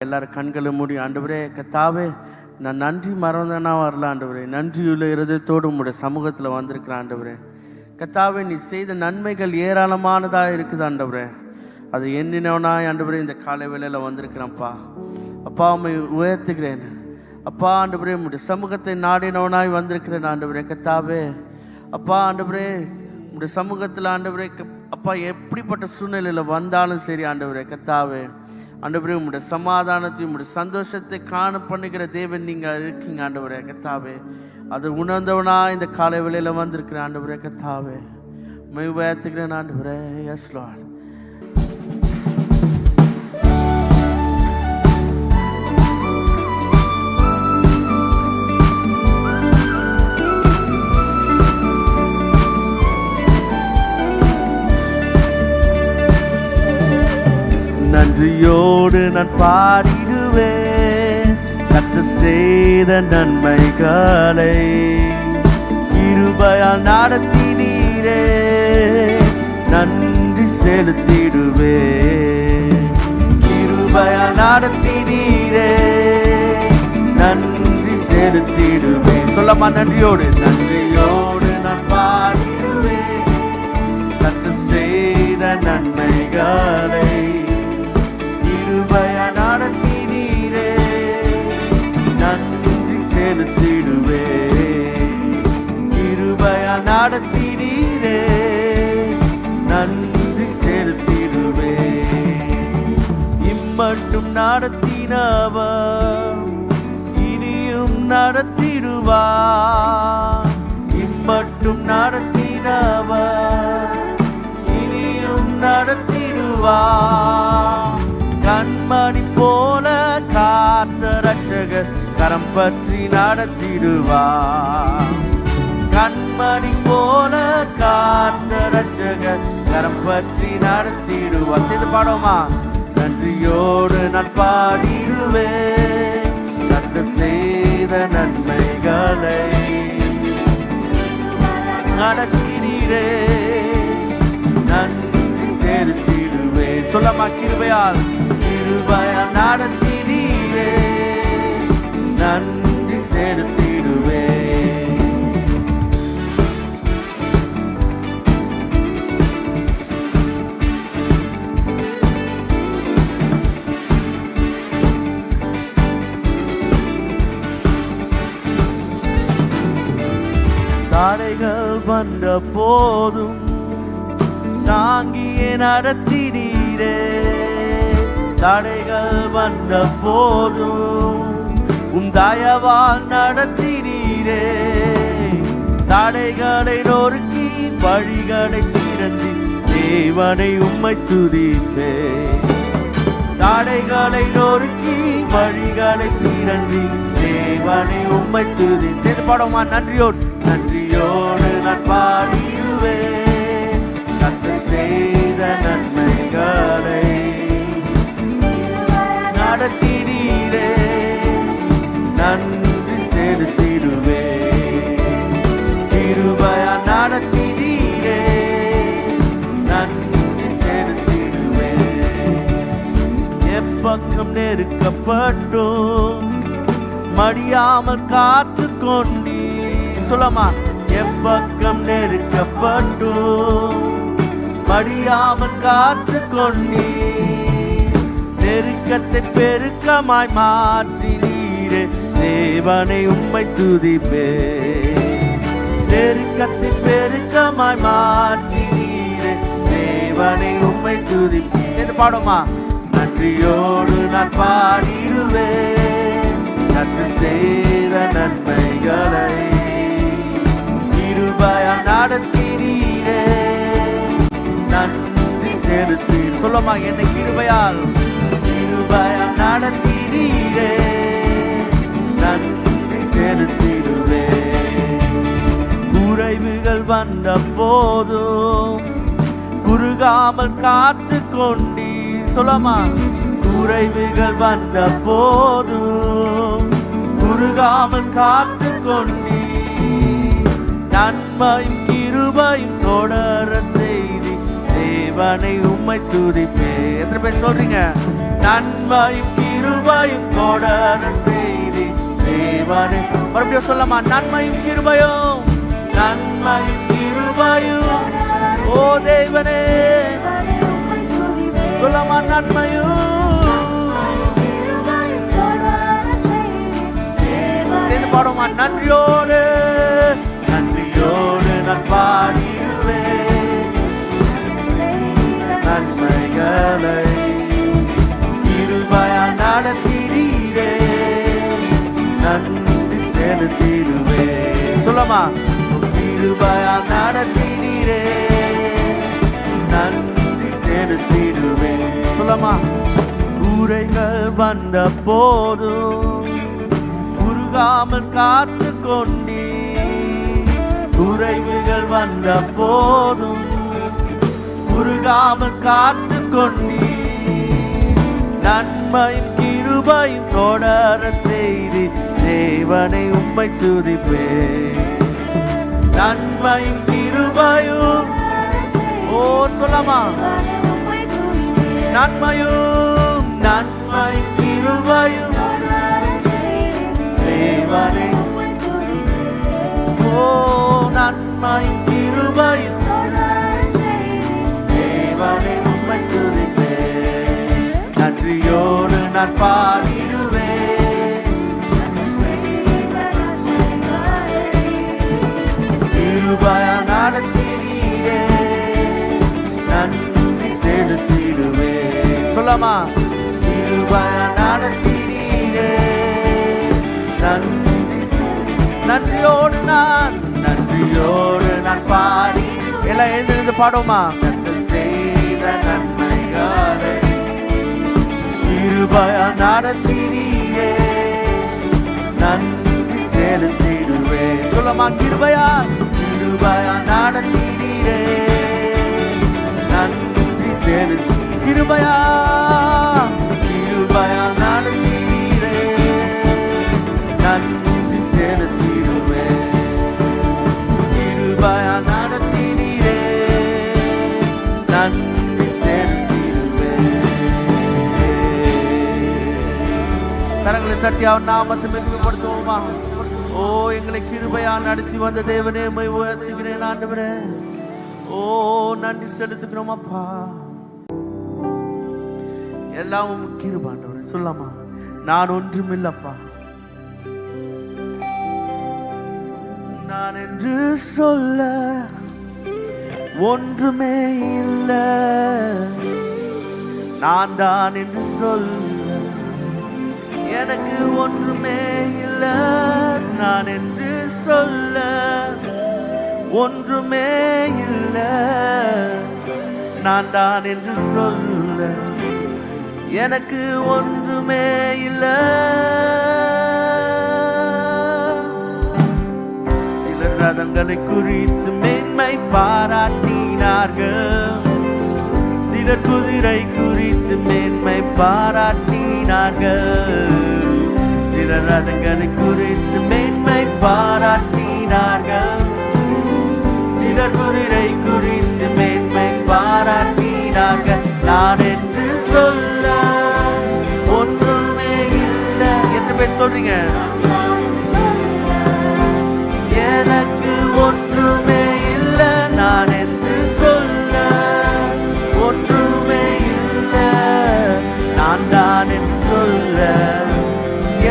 எல்லாரும் கண்களை மூடி, ஆண்டவரே கர்த்தாவே, நான் நன்றி மறந்தனா வரல ஆண்டவரே, நன்றியுள்ள இருதயத்தோடு உங்களுடைய சமூகத்தில் வந்திருக்கிறேன் ஆண்டவரே. கர்த்தாவே, நீ செய்த நன்மைகள் ஏராளமானதாக இருக்குது ஆண்டவரே. அது எண்ணினவனாய் ஆண்டவரே இந்த காலை வேளையில் வந்திருக்கிறேன்ப்பா. அப்பா, உம்மை உயர்த்துகிறேன் அப்பா. ஆண்டவரே, உங்களுடைய சமூகத்தை நாடினவனாய் வந்திருக்கிறேன் ஆண்டவரே. கர்த்தாவே அப்பா, ஆண்டவரே உங்களுடைய சமூகத்தில் ஆண்டவரே அப்பா, எப்படிப்பட்ட சூழ்நிலையில் வந்தாலும் சரி ஆண்டவரே கர்த்தாவே, ஆண்டவரே உங்களுடைய சமாதானத்தையும் உங்களுடைய சந்தோஷத்தை காண பண்ணுகிற தேவன் நீங்கள் இருக்கீங்க ஆண்டவரே கர்த்தாவே. அது உணர்ந்தவனா இந்த காலை வேளையில் வந்திருக்கிறேன் ஆண்டவரே கர்த்தாவே. உம்மை உயர்த்துகிறேன் ஆண்டவரே. Yes Lord. நன்றியோடு நான் பாடிடுவேன் கர்த்தர் செய்த நன்மைகளை. கிருபையால் நடத்தினீரே, நன்றி செலுத்திடுவேன். கிருபையால் நடத்தினீரே, நன்றி செலுத்திடுவேன். சொல்லமா, நன்றியோடு நன்றியோடு நான் பாடிடுவேன் கர்த்தர் செய்த நன்மைகளை. கிருபையா நடத்தினீரே, நன்றி செலுத்திடுவேன். கிருபையா நடத்தினீரே, நன்றி செலுத்திடுவேன். இம்மட்டும் நடத்தினவர் இனியும் நடத்திடுவார். இம்மட்டும் நடத்தினவர் இனியும் நடத்திடுவார். கண்மணி போல காத்த ரட்சகர் கரம் பற்றி நடத்திடுவார். கண்மணி போல காத்த ரட்சகர் கரம் பற்றி நடத்திடுவார். சேர்ந்து பாடுவோமா? நன்றியோடு நான் பாடிடுவேன் கர்த்தர் செய்த நன்மைகளை. நடத்தினீரே, நன்றி செலுத்திடுவேன். சொல்லமா, கிருபையால் கிருபையால் நடத்தினீரே, நன்றி செலுத்திடுவேன். தடைகள் வந்த போதும் தாங்கியே நடத்தினீரே. தடைகள் வந்த போதும் தயவால் நடத்தினீரே. தடைகளை நொறுக்கி வழிகளை திறந்து தேவனை உம்மை துதிப்பே. தடைகளை நொறுக்கி வழிகளை திறந்து தேவனை உம்மை துதி. சேர்ந்து பாடுவோமா? நன்றியோடு நன்றியோடு நான் பாடிடுவேன் கர்த்தர் செய்த நன்மைகளை. நடத்தினீரே, நன்றி செலுத்திடுவேன். கிருபையா நடத்தினீரே, நன்றி செலுத்திடுவேன். எப்பக்கம் நெருக்கப்பட்டும் மடியாமல் காத்து கொண்டீ. சொல்லமா, எப்பக்கம் நெருக்கப்பட்டும் மடியாமல் காத்து கொண்டீ. நெருக்கத்தை பெருக்கமாய் மாற்றினீரே, தேவனை உம்மை துதிப்பே. நெருக்கத்தை பெருக்கமாய் மாற்றினீரே, தேவனை உம்மை துதிப்பே. எது பாடுமா? நன்றியோடு நான் பாடிடுவேன் கர்த்தர் செய்த நன்மைகளை. கிருபையா நடத்தினீரே, நன்றி செலுத்தி. சொல்லமா, என்னை கிருபையால் கிருபையால் நடத்தினீரே, நன்றி செலுத்திடுவேன். குறைவுகள் வந்த போதும் குறுகாமல் காத்து கொண்டீ. சொல்லமா, குறைவுகள் வந்த போதும் குறுகாமல் காத்து கொண்டீ. நன்மையும் கிருபையும் தொடர செய்தி தேவனை உம்மை துதிப்பே. எத்தனை பேர் சொல்றீங்க? நன்மையும் கிருபையும் தொடர செய்தி தேவனே. மறுபடியும் சொல்லமா, நன்மையும் கிருபையும், நன்மையும் கிருபையும் ஓ தேவனே. சொல்லமா, நன்மையும் சேர்ந்து பாடுமா, நன்றியோடு நன்றியோடு நான் பாடிடுவேன் நன்மைகளை கிருபையா நடத்தினீரே நன்றி செலுத்திடுவே. சொல்லமா, கிருபையா நடத்தினீரே நன்றி செலுத்திடுவே. சொல்லமா, கூரைகள் வந்த போதும் உருகாமல் காத்து கொண்டீ, குறைவுகள் வந்த போதும் உருகாமல் காத்து கொண்டீ, நன்மையும் கிருபையும் தொடர செய்தி தேவனை உம்மை துதிப்பே. நன்மையும் கிருபையும் ஓ சொல்லமா, நன்மையும் நன்மையும் கிருபையும் தேவனை ஓ நன்மையும் கிருபையும் தேவனை உம்மை துதிப்பே. நன்றியோடு நான் பாடிடுவேன் கிருபையா நடத்தினீரே நன்றி செலுத்திடுவே. சொல்லமா, கிருபையா நடத்தினீரே நன்றியோடு நான் பாடி எல்லாம் எழுந்து பாடுமா, செய்த நன்மைகளை கிருபையா நடத்தினீரே நன்றி செலுத்திடுவே. சொல்லமா, கிருபையா நடத்தினீரே நன்றி செலுத்தி கிருபையா நடத்தினீரே நன்றி செலுத்திடுவே. கிருபையா நடத்தினீரே நன்றி செலுத்திடுவே. கரங்களை தட்டி அவர் நாமத்தை மகிமைப்படுத்துவோமா. ஓ எங்களை கிருபையா நடத்தி வந்த தேவனே உம்மை உயர்த்துகிறேன் ஆண்டவரே. ஓ நன்றி செலுத்துகிறோம் அப்பா. எல்லாம் உம் கிருபை ஆண்டவரே. சொல்லாமா, நான் ஒன்றுமில்லப்பா, நான் என்று சொல்ல ஒன்றுமே இல்லை, நான் தான் என்று சொல்ல எனக்கு ஒன்றுமே இல்லை, நான் என்று சொல்ல ஒன்றுமே இல்லை, நான் தான் என்று சொல்ல எனக்கு ஒன்றுமே இல்லை. சிலர் ரதங்களை குறித்து மேன்மை பாராட்டினார்கள், சிலர் குதிரை குறித்து மேன்மை பாராட்டினார்கள், சிலர் ரதங்களை குறித்து மேன்மை பாராட்டினார்கள், சிலர் குதிரை குறித்து மேன்மை பாராட்டினார்கள், நான் என்று சொல்ல ஒன்றுமே இல்லை. எத்தனை பேர் சொல்றீங்க? எனக்கு ஒன்றுமே இல்லை, நான் என்று சொல்ல ஒன்றுமே இல்லை, நான் தான் என்று சொல்ல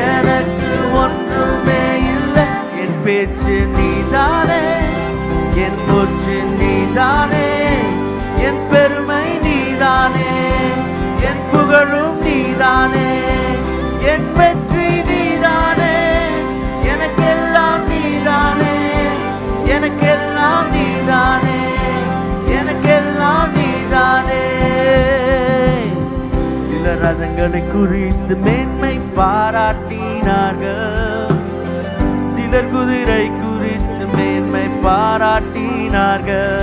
எனக்கு ஒன்றுமே இல்லை. என் பேச்சு நீதானே, என் மூச்சு நீதானே, என் பெருமை நீதானே, என் புகழும் நீதானே, என் வெற்றி நீதானே, எனக்கெல்லாம் நீதானே, எனக்கெல்லாம் நீதானே, எனக்கெல்லாம் நீதானே. சில ரதங்களை குறித்து மேன்மை பாராட்டினார்கள், சிலர் குதிரை குறித்து மேன்மை பாராட்டினார்கள்,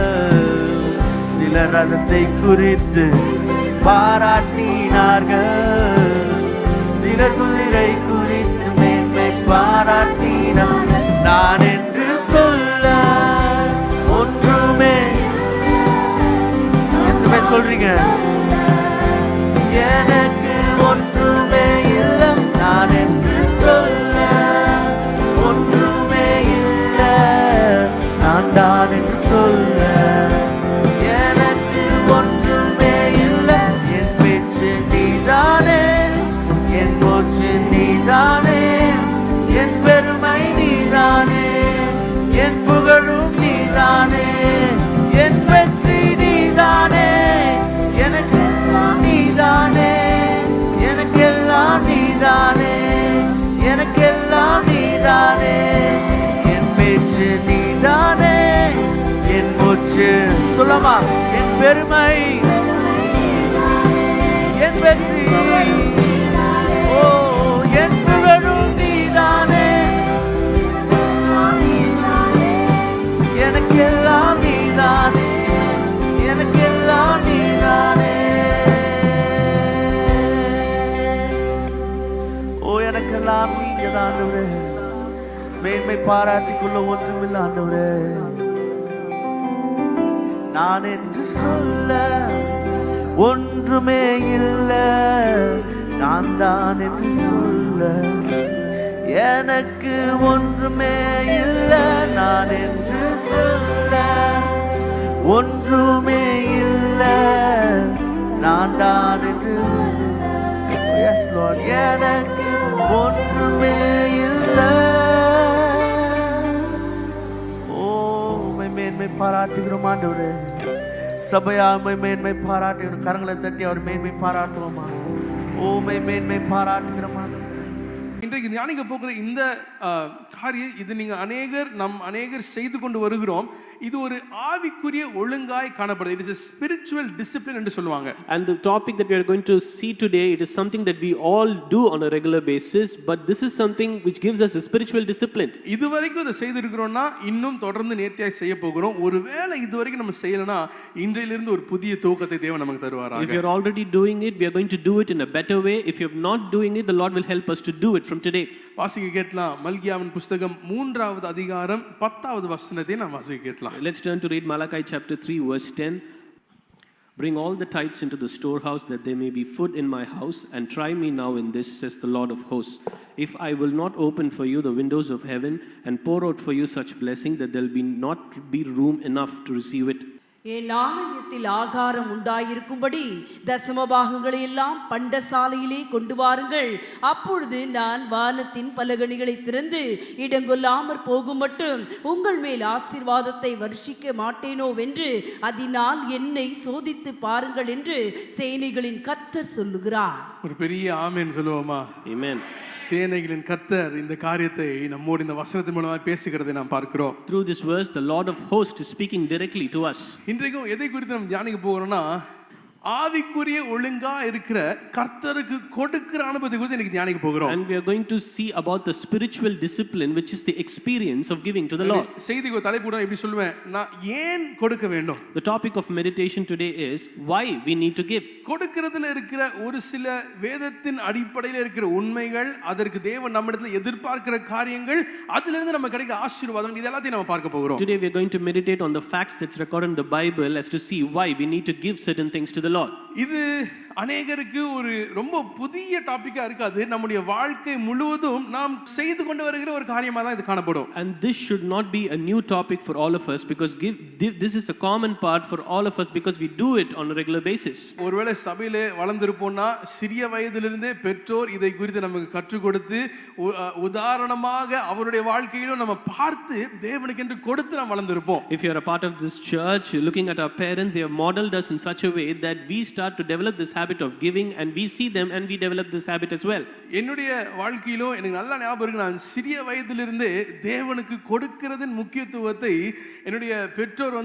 சிலர் ரதத்தை குறித்து பாராட்டினார்கள், சிலர் குதிரை குறித்து மேன்மை பாராட்டினார்கள், நான் என்று சொல்ல ஒன்றுமே. எத்தனை சொல்றீங்க? எனக்கு ஒன்றுமே இல்லை. என் புகழும் நீதானே, என் வெற்றி நீதானே, எனக்கெல்லாம் நீதானே, எனக்கெல்லாம் நீதானே, எனக்கெல்லாம் நீதானே, என் பேச்சு நீதானே, என் மூச்சு சொல்லமா, என் பெருமை, என் வெற்றி, ஓ என் புகழும் நீதானே, எனக்கெல்லாம் நீதானே, எனக்கெல்லாம் நீதானே, ஓ எனக்கெல்லாம் நீங்கதான் ஆண்டவரே. மேன்மை பாராட்டிக்குள்ள ஒன்றுமில்லை ஆண்டவரே. நான் என்று சொல்ல ஒன்றுமே இல்லை, நான் தான் என்று சொல்ல எனக்கு ஒன்றுமே இல்லை, நான் என்று சொல்ல ஒன்றுமே இல்லை, நான் தான் என்று எஸ் லார்ட் எனக்கு ஒன்றுமே இல்லை. ஓ மேன்மை பாராட்டுகிறோம் ஆண்டவரே. சபையா மேன்மை பாராட்டுகிறோம். கரங்களை தட்டி அவர் மேன்மை பாராட்டுவோமா? ஓ மேன்மை பாராட்டுகிறோம். இன்றைக்கு தியானிக்க போகிற இந்த காரியம் இது நம் அநேகர் செய்து கொண்டு வருகிறோம். இது ஒரு ஆவிக்குரிய ஒழுங்காய் காணப்படுது. It is a spiritual discipline என்று சொல்லுவாங்க. And the topic that we are going to see today, it is something that we all do on a regular basis, but this is something which gives us a spiritual discipline. இதுவரைக்கும் இதை செய்திருக்கிறோம்னா இன்னும் தொடர்ந்து நேர்த்தியாய் செய்ய போகிறோம். ஒருவேளை இதுவரைக்கும் நம்ம செய்யலனா இன்றையிலிருந்து ஒரு புதிய துவக்கத்தை தேவன் நமக்கு தருவாராக. If you are already doing it, we are going to do it in a better way. If you are not doing it, the Lord will help us to do it from today. வாசிக்க கேட்கலாம். மல்கியாவின் புத்தகம் 3வது அதிகாரம் 10வது வசனத்தை நாம் வாசிக்க கேட்கலாம். Let's turn to read Malachi chapter 3 verse 10. Bring all the tithes into the storehouse, that there may be food in my house, and try me now in this, says the Lord of hosts. If I will not open for you the windows of heaven and pour out for you such blessing that there will not be room enough to receive it. என் ஆலயத்தில் ஆகாரம் உண்டாயிருக்கும்படி தசமபாகங்களை எல்லாம் பண்டசாலையிலே கொண்டு வாருங்கள். அப்பொழுது நான் வானத்தின் பலகணிகளை திறந்து இடங்கொள்ளாமற் போகும் மட்டும் உங்கள் மேல் ஆசீர்வாதத்தை வருஷிக்க மாட்டேனோவென்று அதனால் என்னை சோதித்து பாருங்கள் என்று சேனைகளின் கர்த்தர் சொல்லுகிறார். ஒரு பெரிய ஆமென் சொல்லுவோமா? Amen. சேனைகளின் கர்த்தர் இந்த காரியத்தை நம்மோடு இந்த வசனத்தின் மூலமாக பேசுகிறதை நாம் பார்க்கிறோம். Through this verse, the Lord of hosts is speaking directly to us. இன்றைக்கும் எதை குறித்து நம்ம தியானிக்க போகிறோம்னா, ஆவிக்குரிய ஒழுங்கா இருக்கிற கர்த்தருக்கு கொடுக்கிற அனுபவத்தை குறித்து இன்னைக்கு தியானிக்க போகிறோம். And we are going to see about the spiritual discipline, which is the experience of giving to the Lord. செய்திக்கு ஒரு தலைப்பு எப்படி சொல்லுவேன், நான் ஏன் கொடுக்க வேண்டும்? The topic of meditation today is why we need to give. கொடுக்கிறதுல இருக்கிற ஒரு சில வேதத்தின் அடிப்படையில் இருக்கிற உண்மைகள், அதற்கு தேவன் நம்மிடத்தில் எதிர்பார்க்கிற காரியங்கள், அதிலிருந்து நம்ம கிடைக்கிற ஆசீர்வாதம், இது எல்லாத்தையும் நம்ம பார்க்க போகிறோம். Today we are going to meditate on the facts that's recorded in the Bible as to see why we need to give certain things to the Lord. இது அநேகருக்கு ஒரு ரொம்ப புதிய டாபிக்கா இருக்காது. நம்முடைய வாழ்க்கை முழுவதும் நாம் செய்து கொண்டு வருகிற ஒரு காரியமா தான் இது காணப்படும். And this should not be a new topic for all of us, because this is a common part for all of us, because we do it on a regular basis. ஒருவேளை சபையிலே வளர்ந்திருப்போம்னா சிறிய வயதிலிருந்தே பெற்றோர் இதை குறித்து நமக்கு கற்றுக் கொடுத்து உதாரணமாக அவருடைய வாழ்க்கையிலும் நம்ம பார்த்து தேவனுக்கு என்று கொடுத்து நாம் வளர்ந்திருப்போம். If you are a part of this church, looking at our parents, they have modeled us in such a way that we start to develop this habit of giving, and we see them and we develop this habit as well. என்னுடைய வாழ்க்கையிலும் எனக்கு நல்ல ஞாபகம் இருக்கு. நான் சிறிய வயதிலிருந்தே தேவனுக்கு கொடுக்கிறதின் முக்கியத்துவத்தை என்னுடைய பெற்றோர்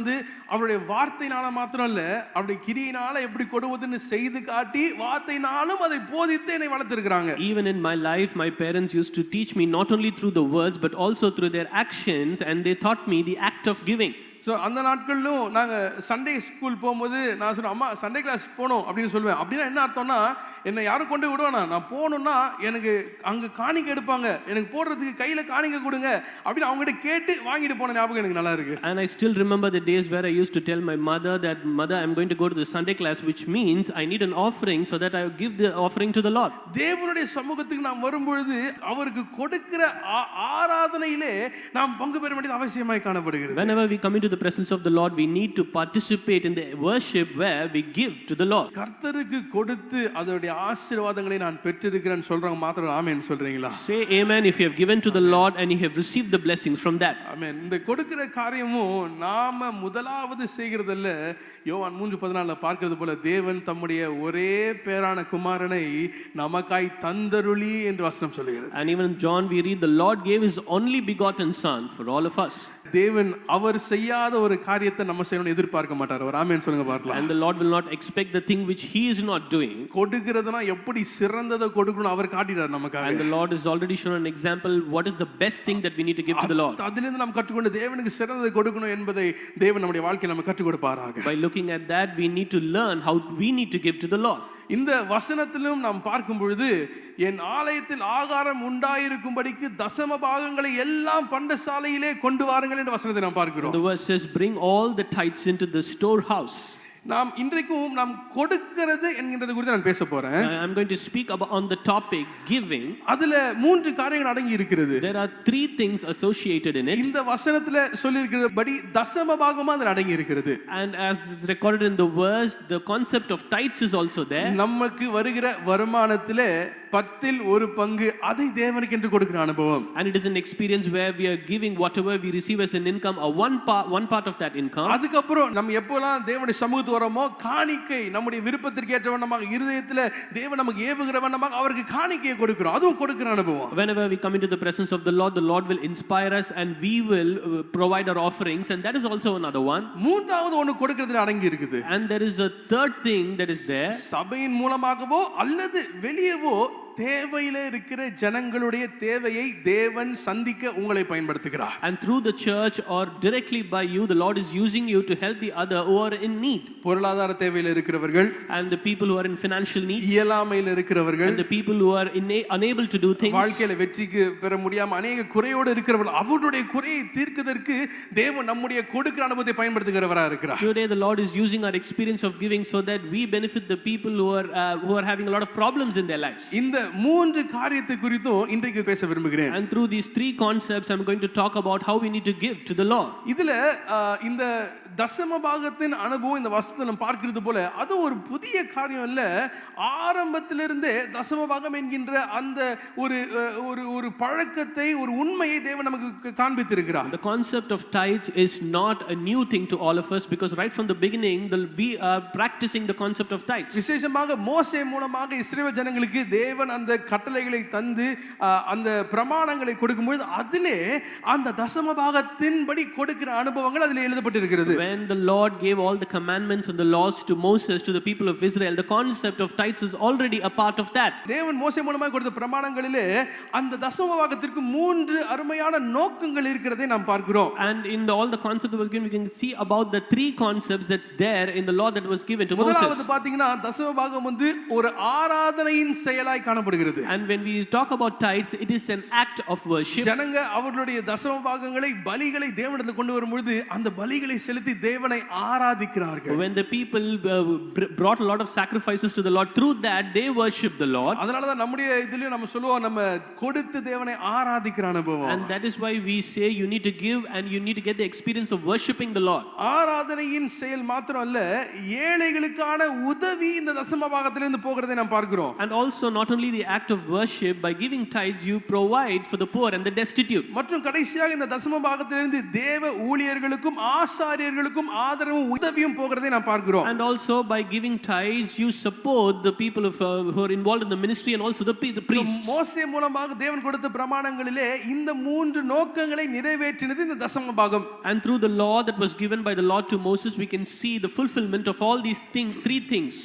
அவருடைய வார்த்தையினால மாத்திரம் இல்ல, அவருடைய கிரியினால எப்படி கொடுவதுன்னு செய்து காட்டி வார்த்தையினாலும் அதை போதித்து என்னை வளர்த்திருக்கிறாங்க. Even in my life, my parents used to teach me not only through the words but also through their actions, and they taught me the act of giving. So அந்த நாட்களிலும் நாங்கள் சண்டே ஸ்கூல் போகும்போது நான் சொன்னேன், அம்மா Sunday class போகணும் அப்படின்னு சொல்லுவேன். அப்படின்னா என்ன அர்த்தம்னா, என்னை யாரும் கொண்டு விடுவானா, நான் போகணுன்னா எனக்கு அங்கே காணிக்கை எடுப்பாங்க, எனக்கு போடுறதுக்கு கையில் காணிக்கை கொடுங்க அப்படின்னு அவங்ககிட்ட கேட்டு வாங்கிட்டு போன ஞாபகம் எனக்கு நல்லா இருக்கு. And I still remember the days where I used to tell my mother that, Mother, I'm going to go to the Sunday class, which means I need an offering so that I give the offering to the Lord. தேவனுடைய சமூகத்துக்கு நாம் வரும்பொழுது அவருக்கு கொடுக்கிற ஆராதனையிலே நாம் பங்கு பெற வேண்டியது அவசியமாய் காணப்படுகிறது. Whenever we come into to the presence of the Lord, we need to participate in the worship where we give to the Lord. கர்த்தருக்கு கொடுத்து அதோடைய ஆசீர்வாதங்களை நான் பெற்றிருக்கிறேன்னு சொல்றவங்க மாத்திரம் ஆமென் சொல்றீங்களா? Say amen if you have given to the Lord and you have received the blessings from that. ஆமென். இந்த கொடுக்கிற காரியமும் நாம முதலாவது செய்கிறதல்ல. யோவான் 3:14 பார்க்கிறது போல தேவன் தம்முடைய ஒரே பேரான குமாரனை நமக்காய் தந்தருளி என்று வசனம் சொல்லுகிறது. And even in John we read the Lord gave his only begotten son for all of us. தேவன் அவர் செய்யாத ஒரு காரியத்தை நம்ம செய்யணும்னு எதிர்பார்க்க மாட்டார். அவர் ஆமென் சொல்லுங்க பார்க்கலாம். And the Lord will not expect the thing which he is not doing. கொடுக்கிறதுனா எப்படி சிறந்ததை கொடுக்கணும் அவர் காட்டிட்டார் நமக்காக. And the Lord has already shown an example what is the best thing that we need to give to the Lord. அதிலிருந்து நாம் கற்றுக்கொண்டு தேவனுக்கு சிறந்ததை கொடுக்கணும் என்பதை தேவன் நம்முடைய வாழ்க்கையில் நமக்கு கற்றுக் கொடுப்பாராக. By looking at that we need to learn how we need to give to the Lord. இந்த வசனத்திலும் நாம் பார்க்கும் பொழுது என் ஆலயத்தில் ஆகாரம் உண்டாயிருக்கும்படிக்கு தசம பாகங்களை எல்லாம் பண்டசாலையிலே கொண்டு வாருங்கள் என்ற வசனத்தை நாம் பார்க்கிறோம். The verse says bring all the tithes into the storehouse. நாம் இன்றைக்கும் நாம் கொடுக்கிறது என்கிறது குறித்து நான் பேச போறேன். I'm going to speak about on the topic giving. அதுல மூன்று காரியங்கள் அடங்கி இருக்கிறது. There are three things associated in it. இந்த வசனத்துல சொல்லி இருக்கிறபடி தசம பாகமா அதுல அடங்கி இருக்கிறது. And as is recorded in the verse, the concept of tithes is also there. நமக்கு வருகிற வருமானத்திலே 10ல் 1 பங்கு அதை தேவனுக்கு என்று கொடுக்கிற அனுபவம். And it is an experience where we are giving whatever we receive as an income, or one part of that income. அதுக்கப்புறம் நம்ம எப்போலாம் தேவனுடைய சமூகத்துக்கு வரோமோ காணிக்கை நம்முடைய விருப்பத்திற்கு ஏற்ற வண்ணமாக இருதயத்துல தேவன் நமக்கு ஏவுகிற வண்ணமாக அவருக்கு காணிக்கையை கொடுக்கிறோம். அதுவும் கொடுக்கிற அனுபவம். Whenever we come into the presence of the Lord will inspire us and we will provide our offerings, and that is also another one. மூன்றாவது ஒன்னு கொடுக்கிறதுல அடங்கி இருக்குது. And there is a third thing that is there. சபையின் மூலமாகவோ அல்லது வெளியவோ தேவையில இருக்கிற ஜனங்களுடைய தேவையை தேவன் சந்திக்க உங்களை பயன்படுத்துகிறார். And through the church or directly by you, the Lord is using you to help the other who are in need. பொருளாதார தேவையில இருக்கிறவர்கள், and the people who are in financial needs, இயலாமையில இருக்கிறவர்கள், and the people who are unable to do things, வாழ்க்கையில வெற்றிக்கு பெற முடியாம அநேக குறையோடு இருக்கிறவர்கள், அவருடைய குறையை தீர்க்கிறதற்கு தேவன் நம்முடைய கொடுக்கிற அனுபவத்தை பயன்படுத்துகிறவரா இருக்கிறார். Today the Lord is using our experience of giving so that we benefit the people who are having a lot of problems in their lives. இந்த மூன்று காரியத்தை குறித்தும் இன்றைக்கு பேச விரும்புகிறேன். And through these three concepts I'm going to talk about how we need to give to the Lord. இதுல இந்த தசம பாகத்தின் அனுபவம் இந்த வசனத்தை நாம் பார்க்கிறது போல அது ஒரு புதிய காரியம் இல்ல. ஆரம்பத்திலிருந்தே தசம பாகம் என்கின்ற அந்த ஒரு ஒரு ஒரு பழக்கத்தை ஒரு உண்மையை தேவன் நமக்கு காண்பித்திருக்கிறார். The concept of tithes is not a new thing to all of us, because right from the beginning we are practicing the concept of tithes. விசேஷமாக மோசே மூலமாக இஸ்ரவேல் ஜனங்களுக்கு தேவன் அந்த கட்டளைகளை தந்து அந்த பிரமாணங்களை கொடுக்கும்போது அதிலே அந்த தசம பாகத்தின்படி கொடுக்கிற அனுபவங்கள் அதிலே எழுதப்பட்டிருக்கிறது. When the Lord gave all the commandments and the laws to Moses, to the people of Israel, the concept of tithes is already a part of that. தேவன் மோசே மூலமாக கொடுத்த பிரமாணங்களிலே அந்த தசம பாகத்திற்கு மூன்று அருமையான நோக்கங்கள் இருக்கிறதை நாம் பார்க்கிறோம். And in all the concept that was given, we can see about the three concepts that's there in the law that was given to Moses. முதலாவது பாத்தீங்கன்னா தசம பாகம் வந்து ஒரு ஆராதனையின் செயலாய் காணப்படுகிறது. And when we talk about tithes, it is an act of worship. ஜனங்க அவர்களுடைய தசம பாகங்களை பலிகளை தேவனிடத்தில் கொண்டு வரும்பொழுது அந்த பலிகளை செலுத்தி தேவனை ஆராதிக்கிறார்கள். When the people brought a lot of sacrifices to the Lord, through that they worship the Lord. அதனால தான் நம்முடைய இதுலயும் நம்ம சொல்லுவோம் நம்ம கொடுத்து தேவனை ஆராதிக்கிற அனுபவம். And that is why we say you need to give and you need to get the experience of worshiping the Lord. ஆராதனையின் செயல் மாத்திரம் அல்ல, ஏழைகளுக்கான உதவி இந்த தசம பாகத்திலிருந்து போகிறதை நாம் பார்க்கிறோம். And also not only the act of worship, by giving tithes you provide for the poor and the destitute. மற்றும் கடைசியாக இந்த தசம பாகத்திலிருந்து தேவ ஊழியர்களுக்கும் ஆசாரியர்களுக்கும் ஆதரவும் உதவியும் போகிறதை நாம் பார்க்கிறோம். And also by giving tithes you support the people who are involved in the ministry and also the priests. மோசே மூலமாக தேவன் கொடுத்த பிரமாணங்களிலே இந்த மூன்று நோக்கங்களை நிறைவேற்றினது இந்த தசம பாகம். And through the law that was given by the Lord to Moses, we can see the fulfillment of all these three things.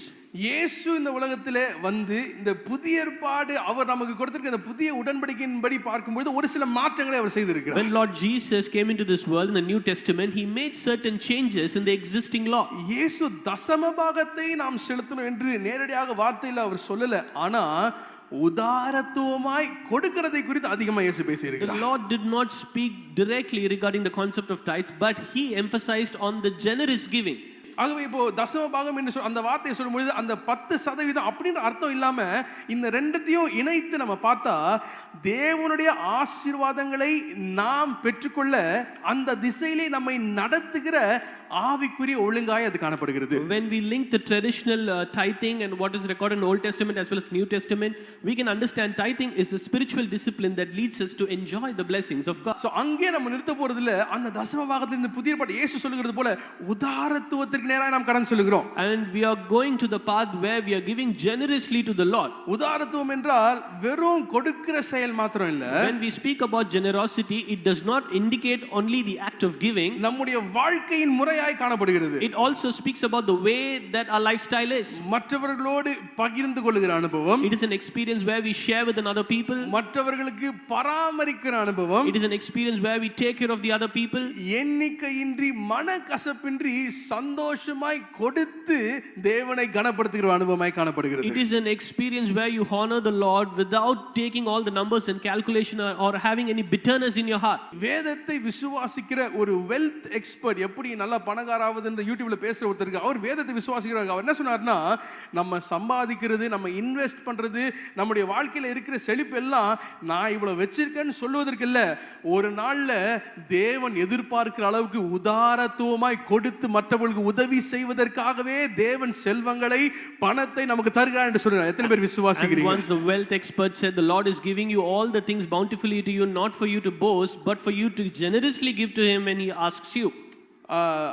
இயேசு இந்த உலகத்திலே வந்து இந்த புதிய ஏற்பாடு அவர் நமக்கு கொடுத்திருக்கிற இந்த புதிய உடன்படிக்கையின்படி பார்க்கும்போது ஒரு சில மாற்றங்களை அவர் செய்திருக்கிறார். When Lord Jesus came into this world in the New Testament, he made certain changes in the existing law. இயேசு தசம பாகத்தை நாம் செலுத்தணும் என்று நேரடியாக வார்த்தையில் அவர் சொல்லல, ஆனா உதாரத்துவமாய் கொடுக்கிறதை குறித்து அதிகமாக இயேசு பேசியிருக்கிறார். The Lord did not speak directly regarding the concept of tithes, but he emphasized on the generous giving. ஆகவே இப்போ தசம பாகம் என்று அந்த வார்த்தையை சொல்லும் பொழுது அந்த 10% அப்படின்ற அர்த்தம் இல்லாம இந்த ரெண்டுத்தையும் இணைத்து நம்ம பார்த்தா தேவனுடைய ஆசீர்வாதங்களை நாம் பெற்றுக்கொள்ள அந்த திசையிலே நம்மை நடத்துகிற ஆவிக்குரிய ஒழுங்காய் அது காணப்படுகிறது. When we link the traditional tithing and what is recorded in Old Testament as well as New Testament, we can understand tithing is a spiritual discipline that leads us to enjoy the blessings of God. So அங்கே நம்ம நிறுத்த போறது இல்ல. அந்த தசம பாகத்துல இந்த புதிய ஏற்பாடு இயேசு சொல்லுகிறது போல உதாரத்துவத்திற்கு நேராக நாம் கடன் சொல்லுகிறோம். And we are going to the path where we are giving generously to the Lord. உதாரத்துவம் என்றால் வெறும் கொடுக்கிற செயல் மாத்திரம் இல்ல. When we speak about generosity, it does not indicate only the act of giving. நம்முடைய வாழ்க்கையின் முறை காணப்படுகிறது. It also speaks about the way that our lifestyle is. மற்றவர்களோடு பகிர்ந்து கொள்ளுகிற அனுபவம். It is an experience where we share with another people. மற்றவர்களுக்கு பராமரிக்கிற அனுபவம். It is an experience where we take care of the other people. எண்ணிக்கையின்றி மனக்கசப்பின்றி சந்தோஷமாய் கொடுத்து தேவனை கனப்படுத்துகிற அனுபவமாய் காணப்படுகிறது. It is an experience where you honor the Lord without taking all the numbers and calculation or having any bitterness in your heart. வேதத்தை விசுவாசிக்கிற ஒரு wealth expert எப்படி நல்ல பணக்காராவது என்று யூடியூப்ல பேசுற ஒருத்தருக்கு அவர் வேதத்தை விசுவாசிக்கிறார். அவர் என்ன சொன்னார்னா நம்ம சம்பாதிக்கிறது நம்ம இன்வெஸ்ட் பண்றது நம்முடைய வாழ்க்கையில இருக்கிற செழிப்பு எல்லாம் நான் இவ்வளவு வச்சிருக்கேன்னு சொல்வதற்கு இல்ல, ஒரு நாள்ல தேவன் எதிர்பார்க்கிற அளவுக்கு உதாரத்துவமாய் கொடுத்து மற்றவர்களுக்கு உதவி செய்வதற்காகவே தேவன் செல்வங்களை பணத்தை நமக்கு தருகிறார் என்று சொல்றார். எத்தனை பேர் விசுவாசிக்கிறீங்க? And once the wealth expert said the Lord is giving you all the things bountifully to you, not for you to boast but for you to generously give to him when he asks you.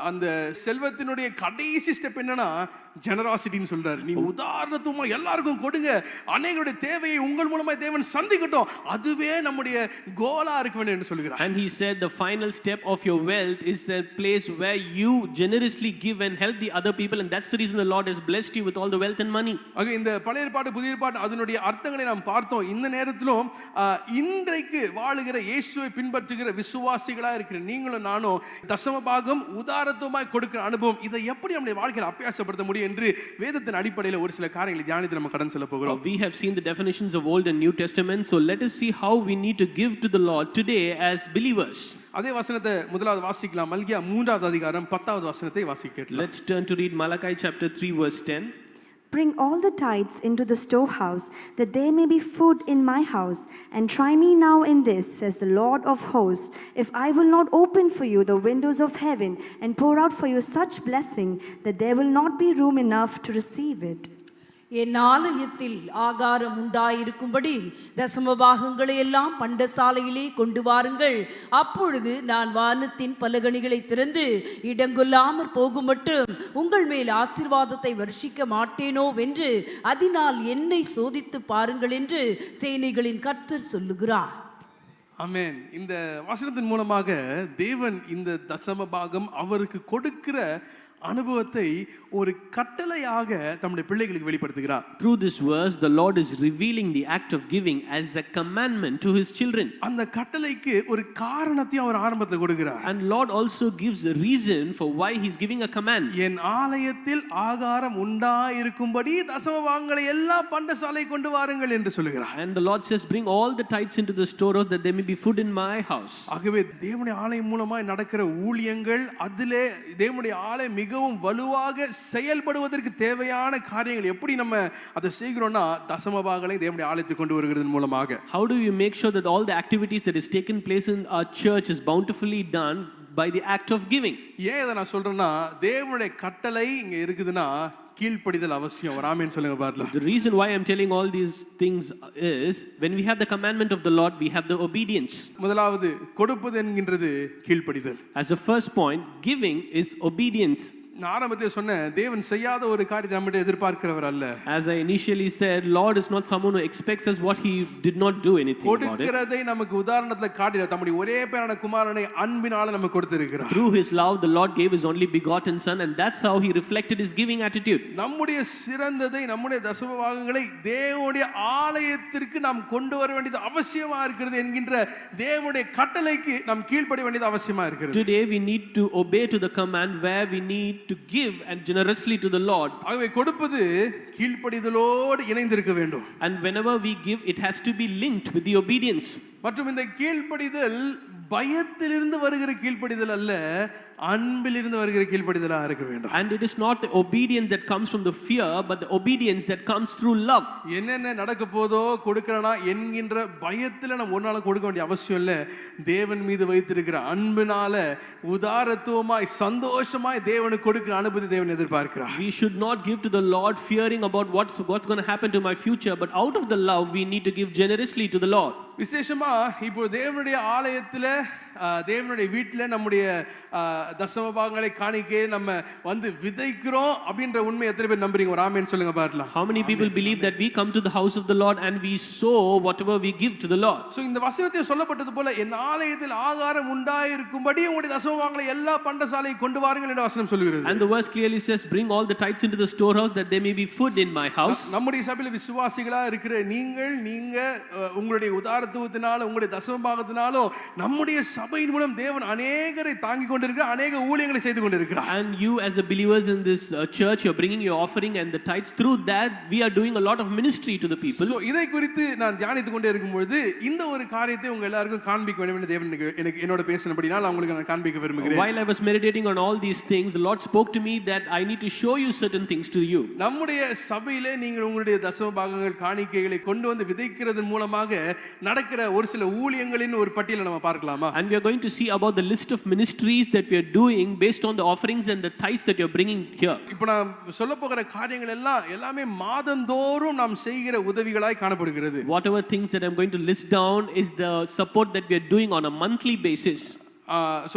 அந்த செல்வத்தினுடைய கடைசி step என்னன்னா ஜெனராசிட்டின்னு சொல்றாரு. நீ உதாரணத்துவமா எல்லாருக்கும் கொடுங்க, அநேகருடைய தேவையை உங்கள் மூலமா தேவன் சந்திக்கட்டும், அதுவே நம்முடைய கோலா இருக்க வேண்டும் என்று சொல்கிறார். And he said the final step of your wealth is the place where you generously give and help the other people, and that's the reason the Lord has blessed you with all the wealth and money. ஆக இந்த பழைய ஏற்பாடு புதிய ஏற்பாடு அதனுடைய அர்த்தங்களை நாம் பார்த்தோம். இந்த நேரத்திலும் இன்றைக்கு வாழுகிற இயேசுவை பின்பற்றுகிற விசுவாசிகளா இருக்கிற நீங்களும் நானும் தசம பாகம் உதாரத்துவமாய் கொடுக்கிற அனுபவம் இதை எப்படி நம்முடைய வாழ்க்கையில் அபியாசப்படுத்த முடியும் என்று வேதத்தின் அடிப்படையில் ஒரு சில காரியங்களை தியானித்து நம்ம கடன் செல்ல போகிறோம். We have seen the definitions of Old and New Testament, so let us see how we need to give to the Lord today as believers. அதே வசனத்தை முதலாவது வாசிக்கலாம். மல்கியா 3வது அதிகாரம் 10வது வசனத்தை வாசிக்கலாம். Let's turn to read Malachi chapter 3 verse 10. Bring all the tithes into the storehouse, that there may be food in my house, and try me now in this, says the Lord of hosts, if I will not open for you the windows of heaven and pour out for you such blessing that there will not be room enough to receive it. என் ஆலயத்தில் ஆகாரம் உண்டாயிருக்கும்படி தசமபாகங்களை எல்லாம் பண்டசாலையிலே கொண்டு வாருங்கள். அப்பொழுது நான் வானத்தின் பலகணிகளை திறந்து இடங்கொள்ளாமற் போகும் மட்டும் உங்கள் மேல் ஆசீர்வாதத்தை வர்ஷிக்க மாட்டேனோ வென்று அதனால் என்னை சோதித்து பாருங்கள் என்று சேனைகளின் கர்த்தர் சொல்லுகிறார். ஆமென். இந்த வசனத்தின் மூலமாக தேவன் இந்த தசம பாகம் அவருக்கு கொடுக்கிற அனுபவத்தை ஒரு கட்டளையாக தம்முடைய பிள்ளைகளுக்கு வெளிப்படுத்துகிறார். Through this verse the Lord is revealing the act of giving as a commandment to his children. அந்த கட்டளைக்கு ஒரு காரணத்தையும் அவர் ஆரம்பத்தில் கொடுக்கிறார். And Lord also gives a reason for why he's giving a command. என் ஆலயத்தில் ஆகாரம் உண்டாயிருக்கும்படி தசமபாகங்களை எல்லாம் பண்டசாலை கொண்டு வாருங்கள் என்று சொல்கிறார். And the Lord says bring all the tithes into the storehouse that there may be food in my house. ஆகவே தேவனுடைய ஆலயம் மூலமாய் நடக்கிற ஊழியங்கள் அதிலே தேவனுடைய ஆலயம் மிகவும் வலுவாக செயல்படுவதற்கு தேவையான காரியங்கள் எப்படி நம்ம அதை செய்கிறோம்னா தசமபாகங்களை தேவனுடைய ஆலயத்துக்கு கொண்டு வருகிறதன் மூலமாக. How do you make sure that all the activities that is taken place in our church is bountifully done by the act of giving? ஏன் இதை நான் சொல்றேன்னா தேவனுடைய கட்டளை இங்க இருக்குதுன்னா கீழ்ப்படிதல் அவசியம். ஒரு ஆமென் சொல்லுங்க பாருங்க. The reason why I'm telling all these things is when we have the commandment of the Lord we have the obedience. முதலாவது கொடுப்பது என்கின்றது கீழ்ப்படிதல். As the first point, giving is obedience. நான் ஆரம்பத்தில் சொன்னேன் தேவன் செய்யாத ஒரு காரியத்தை நம்மகிட்ட எதிர்பார்க்கிறவர் அல்ல. As I initially said, Lord is not someone who expects us what he did not do anything about it. கொடுக்கிறதை நமக்கு உதாரணத்துல காட்டினார். தம்முடைய ஒரே பேரான குமாரனை அன்பினால நமக்கு கொடுத்திருக்கிறார். Through his love the Lord gave his only begotten son, and that's how he reflected his giving attitude. நம்முடைய சிறந்ததை நம்முடைய தசமபாகங்களை தேவனுடைய ஆலயத்திற்கு நாம் கொண்டு வர வேண்டியது அவசியமா இருக்கிறது என்கின்ற தேவனுடைய கட்டளைக்கு நாம் கீழ்ப்படிய வேண்டியது அவசியமா இருக்கிறது. Today we need to obey to the command where we need to give and generously to the Lord. ஆகவே கொடுப்பது கீழ்ப்படிதலோடு இணைந்திருக்க வேண்டும். And whenever we give it has to be linked with the obedience. மற்றும் இந்த கீழ்ப்படிதல் பயத்திலிருந்து வருகிற கீழ்ப்படிதல் அல்ல, அன்பிலிருந்து வருகிற கீழ்ப்படிதலா இருக்க வேண்டும். And it is not the obedience that comes from the fear, but the obedience that comes through love. என்னென்ன நடக்க போதோ கொடுக்கறனா என்கின்ற பயத்துல நம்ம ஒரு நாள் கொடுக்க வேண்டிய அவசியம் இல்ல. தேவன் மீது வைத்திருக்கிற அன்பினால உதாரத்துவமாய் சந்தோஷமாய் தேவனுக்கு கொடுக்கிற அனுபவத்தை தேவன் எதிர்பார்க்கிறார். We should not give to the Lord fearing about what's going to happen to my future, but out of the love we need to give generously to the Lord. விசேஷமா இப்போ தேவனுடைய ஆலயத்துல தேவனுடைய வீட்டுல நம்முடைய தசம பாகங்களை காணிக்கை நம்ம வந்து விதைக்கிறோம் அப்படின்ற உண்மை எத்தனை பேர் நம்புறீங்க? ஒரு ஆமென் சொல்லுங்க பார்க்கலாம். How many people believe that we come to the house of the Lord and we sow whatever we give to the Lord? So இந்த வசனத்தில் சொல்லப்பட்டது போல என் ஆலயத்தில் ஆகாரம் உண்டாயிருக்கும்படி உங்களுடைய தசம பாகங்களை எல்லா பண்டசாலையை கொண்டு வாருங்கள் என்ற வசனம் சொல்கிறது. And the verse clearly says, bring all the tithes into the storehouse that there may be food in my house. நம்முடைய சபையில விசுவாசிகளா இருக்கிற நீங்க உங்களுடைய உதாரத்துவத்தினால உங்களுடைய தசம பாகத்தினாலும் நம்முடைய சபையின் மூலம் தேவன் அநேகரை தாங்கிக் கொண்டிருக்கிறார், அநேக ஊழியங்களை செய்து கொண்டிருக்கிறார். And you as the believers in this church, you're bringing your offering and the tithes. Through that we are doing a lot of ministry to the people. So இதை குறித்து நான் தியானித்துக் கொண்டே இருக்கும்போது இந்த ஒரு காரியத்தை உங்க எல்லாருக்கும் காண்பிக்க வேண்டும் என்று தேவன் எனக்கு என்னோட பேசினபடினால் நான் உங்களுக்கு நான் காண்பிக்க விரும்புகிறேன். While I was meditating on all these things, the Lord spoke to me that I need to show you certain things to you. நம்முடைய சபையிலே நீங்கள் உங்களுடைய தசம பாகங்கள் காணிக்கைகளை கொண்டு வந்து விதைக்கிறதன் மூலமாக நடக்கிற ஒரு சில ஊழியங்களின் ஒரு பட்டியலை நம்ம பார்க்கலாமா? And we are going to see about the list of ministries that we are doing based on the offerings and the tithes that you are bringing here. இப்போ நான் சொல்ல போகிற காரியங்கள் எல்லாமே மாதந்தோறும் நாம் செய்கிற உதவிகளாய் காணப்படுகிறது. Whatever things that I'm going to list down is the support that we are doing on a monthly basis.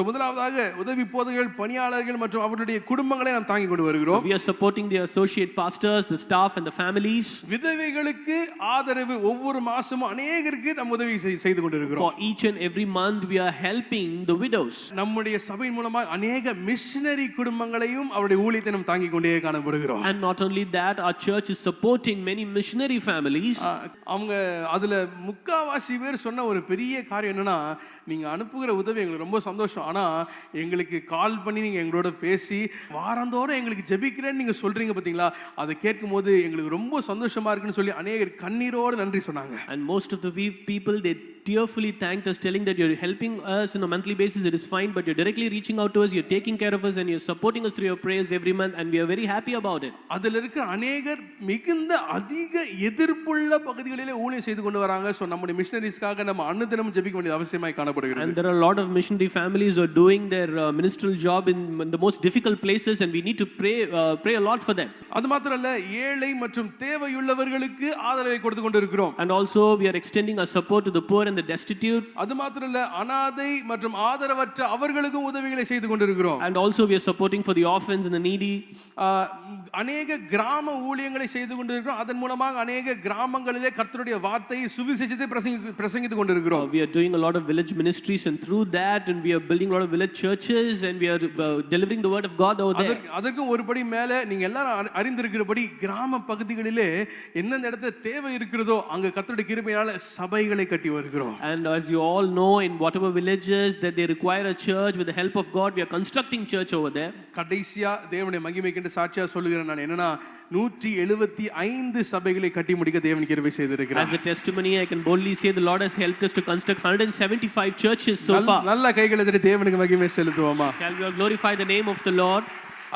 முதலாவதாக உதவி போதகர்கள், பணியாளர்கள் மற்றும் அவருடைய குடும்பங்களை நாம் தாங்கி கொண்டு வருகிறோம். We are supporting the associate pastors, the staff and the families. விதவைகளுக்கு ஆதரவு ஒவ்வொரு மாசமும் அநேகருக்கு நாம் உதவி செய்து கொண்டிருக்கிறோம். For each and every month we are helping the widows. நம்முடைய சபையின் மூலமாக அநேக மிஷனரி குடும்பங்களையும் அவருடைய ஊழியத்தை நாம் தாங்கி கொண்டே காணப்படுகிறோம். And not only that, our church is supporting many missionary families. அவங்க அதுல முக்காவாசி பேர் சொன்ன ஒரு பெரிய காரியம் என்னன்னா, நீங்க அனுப்புகிற உதவி எங்களுக்கு ரொம்ப சந்தோஷம், ஆனா எங்களுக்கு கால் பண்ணி நீங்க எங்களோட பேசி வாரந்தோறும் எங்களுக்கு ஜெபிக்கிறேன்னு நீங்க சொல்றீங்க பாத்தீங்களா, அதை கேட்கும் போது எங்களுக்கு ரொம்ப சந்தோஷமா இருக்குன்னு சொல்லி அநேகர் கண்ணீரோடு நன்றி சொன்னாங்க. And most of the people, they tearfully thanked us, telling that you're helping us on a monthly basis. It is fine, but you're directly reaching out to us, you're taking care of us, and you're supporting us through your prayers every month, and we are very happy about it. அதுல இருக்கிற அநேகர் மிகுந்த அதிக எதிர்ப்புள்ள பகுதிகளிலே ஊழியம் செய்து கொண்டு வராங்க. சோ நம்முடைய மிஷனரிஸ்க்காக நம்ம அனுதினமும் ஜெபிக்க வேண்டியது அவசியமாய் காணப்படுகிறது. And there are a lot of missionary families who are doing their ministerial job in the most difficult places, and we need to pray a lot for them. அது மாத்திரமல்ல, ஏழை மற்றும் தேவையுள்ளவர்களுக்கு ஆதரவை கொடுத்து கொண்டிருக்கிறோம். And also we are extending our support to the poor and the destitute. அது மாத்திரமல்ல, அனாதை மற்றும் ஆதரவற்ற அவர்களுக்கும் உதவிகளை செய்து கொண்டிருக்கிறோம். And also we are supporting for the orphans and the needy. அநேக கிராம ஊழியங்களை செய்து கொண்டிருக்கிறோம். அதன் மூலமாக அநேக கிராமங்களிலே கர்த்தருடைய வார்த்தையை சுவிசேஷத்தை பிரசங்கித்து கொண்டிருக்கிறோம். We are doing a lot of village ministries, and through that and we are building a lot of village churches, and we are delivering the word of God over there. அதற்கு ஒருபடி மேல நீங்க எல்லாரும் அறிந்திருக்கிறபடி கிராம பகுதிகளிலே எந்தெந்த இடத்துல தேவை இருக்கிறதோ அங்க கர்த்தருடைய கிருபையால சபைகளை கட்டி வருகிறோம். And as you all know, in whatever villages that they require a church, with the help of God we are constructing church over there. கடைசியா தேவனுடைய மகிமைக்கு சாட்சியா சொல்லுகிறேன் நான், என்னன்னா 175 சபைகளை கட்டி முடிக்க தேவன் கிருபை செய்திருக்கிறார். As a testimony, I can boldly say the Lord has helped us to construct 175 churches so far. நல்ல கைகளை தட்டி தேவனுக்கு மகிமை செலுத்துவோமா? Shall we all glorify the name of the Lord?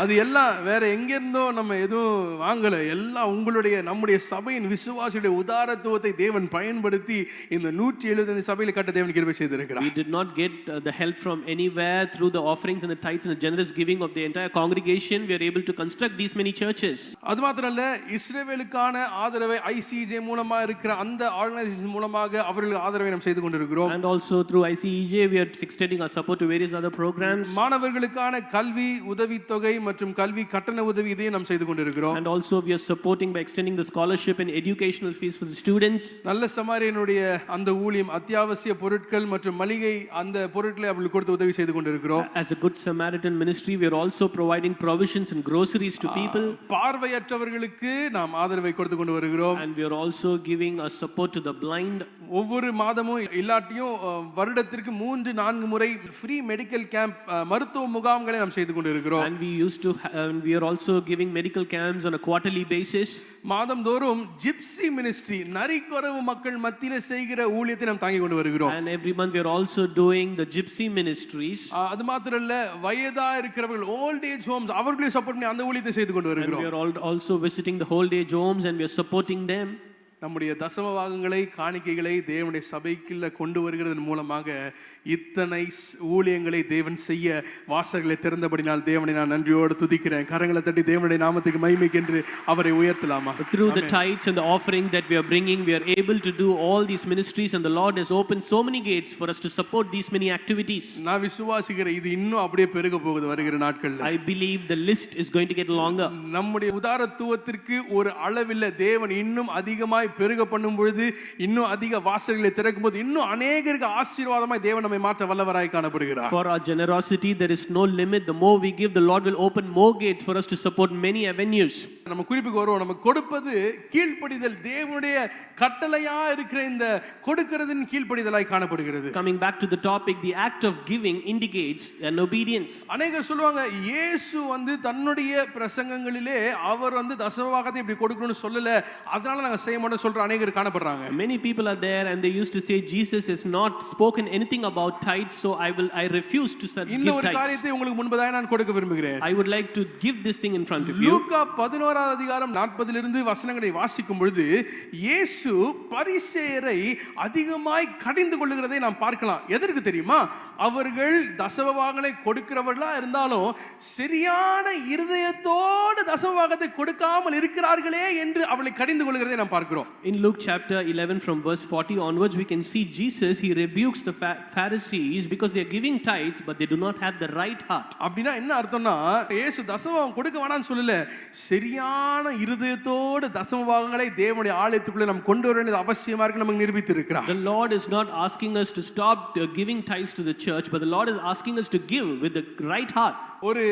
அது எல்லாம் வேற எங்க இருந்தோ நம்ம எதுவும் வாங்கல, எல்லாம் உங்களுடைய நம்முடைய சபையின் விசுவாசியுடைய உதாரத்துவத்தை தேவன் பயன்படுத்தி இந்த 175 சபைகளை கட்ட தேவன் கிருபை செய்திருக்கிறார். We did not get the help from anywhere. Through the offerings and the tithes and the generous giving of the entire congregation, we are able to construct these many churches. அது மாத்திரமல்ல, இஸ்ரவேலுக்கான ஆதரவை ICEJ மூலமா இருக்கிற அந்த organisation மூலமாக அவர்களுக்கு ஆதரவை நாம் செய்து கொண்டிருக்கிறோம். And also through ICEJ we are extending our support to various other programs. மாணவர்களுக்கான கல்வி உதவித்தொகை மற்றும் கல்வி கட்டண உதவி இதையும் நாம் செய்து கொண்டிருக்கிறோம். And also we are supporting by extending the scholarship and educational fees for the students. நல்ல சமாரியனுடைய அந்த ஊழியம் அத்தியாவசிய பொருட்கள் மற்றும் மளிகை அந்த பொருட்களை அவர்களுக்கு கொடுத்து உதவி செய்து கொண்டிருக்கிறோம். As a good Samaritan ministry, we are also providing provisions and groceries to people. பார்வையற்றவர்களுக்கு நாம் ஆதரவை கொடுத்து கொண்டு வருகிறோம். And we are also giving a support to the blind. ஒவ்வொரு மாதமும் இல்லாட்டியும் வருடத்திற்கு 3-4 முறை ஃப்ரீ மெடிக்கல் கேம்ப் மருத்துவ முகாம்களை நாம் செய்து கொண்டு இருக்கிறோம். And we used to we are also giving medical camps on a quarterly basis. மாதந்தோறும் ஜிப்சி மினிஸ்ட்ரி நரிக்குறவு மக்கள் மத்தியில செய்கிற ஊழியத்தை நாம் தாங்கி கொண்டு வருகிறோம். And every month we are also doing the gypsy ministries. அது மாத்திரம் இல்ல, வயதா இருக்கிறவர்கள் ஓல்ட் ஏஜ் ஹோம்ஸ் அவர்களையும் சப்போர்ட் பண்ணி அந்த ஊழியத்தை செய்து கொண்டு வருகிறோம். And we are also visiting the old age homes and we are supporting them. நம்முடைய தசம பாகங்களை காணிக்கைகளை தேவனுடைய சபைக்குள்ள கொண்டு வருகிறதன் மூலமாக இத்தனை ஊழியங்களை தேவன் செய்ய வாசல்களை திறந்தபடினால் தேவனை நான் நன்றியோடு துதிக்கிறேன். கரங்களை தட்டி தேவனுடைய நாமத்துக்கு மகிமைக்கென்று அவரை உயர்த்தலாமா? Through the tithes and the offering that we are bringing, we are able to do all these ministries, and the Lord has opened so many gates for us to support these many activities. நான் விசுவாசிக்கிறேன் இது இன்னும் அப்படியே பெருக போகுது வருகிற நாட்கள்ல. I believe the list is going to get longer. நம்முடைய உதாரத்துவத்திற்கு ஒரு அளவில்லை. தேவன் இன்னும் அதிகமாய் பெருக பண்ணும் பொழுது, இன்னும் அதிக வாசல்களை திறக்கும் போது, இன்னும் அநேகருக்கு ஆசீர்வாதமாய் தேவன் நம்மை மாற்ற வல்லவராய் காணப்படுகிறார். For our generosity there is no limit. The more we give, the Lord will open more gates for us to support many avenues. நம்ம குறிப்புக்கு வருவோம். நம்ம கொடுப்பது கீழ்ப்படிதல், தேவனுடைய கட்டளையா இருக்கிற இந்த கொடுக்கிறதின் கீழ்ப்படிதலாய் காணப்படுகிறது. Coming back to the topic, the act of giving indicates an obedience. அநேகர் சொல்லுவாங்க, இயேசு தன்னுடைய பிரசங்கங்களிலே அவர் தசமபாகத்தை இப்படி கொடுக்கணும்னு சொல்லல, அதனால நாங்க செய்ய மாட்டோம் சொல்ற அநேகர் காணப்படுறாங்க. Many people are there and they used to say Jesus has not spoken anything about tithes, so I refuse to give இந்த ஒரு tithes. காரியத்தை உங்களுக்கு முன்பதாக நான் கொடுக்க விரும்புகிறேன். I would like to give this thing in front of you. லூக்கா 11வது அதிகாரம் 40 வசனங்களை வாசிக்கும் பொழுது இயேசு பரிசேயரை அதிகமாய் கடிந்து கொள்ளுகிறதை நாம் பார்க்கலாம். எதற்கு தெரியுமா? அவர்கள் தசமபாகங்களை கொடுக்கிறவர்களா இருந்தாலும் சரியான இருதயத்தோடு தசமபாகத்தை கொடுக்காமல் இருக்கிறார்களே என்று அவளை கடிந்து கொள்ளுகிறதை நாம் பார்க்கிறோம். In Luke chapter 11 from verse 40 onwards, we can see Jesus, he rebukes the Pharisees because they are giving tithes but they do not have the right heart. அப்படினா என்ன அர்த்தம்னா, இயேசு தசமபாகம் கொடுக்க வேண்டாம்னு சொல்லல, சரியான இருதயத்தோடு தசமபாகங்களை தேவனுடைய ஆலயத்துக்குள்ள நாம் கொண்டு வர வேண்டியது அவசியமா இருக்கு நமக்கு நிரூபித்து இருக்கிறார். The Lord is not asking us to stop giving tithes to the church, but the Lord is asking us to give with the right heart. ஒரு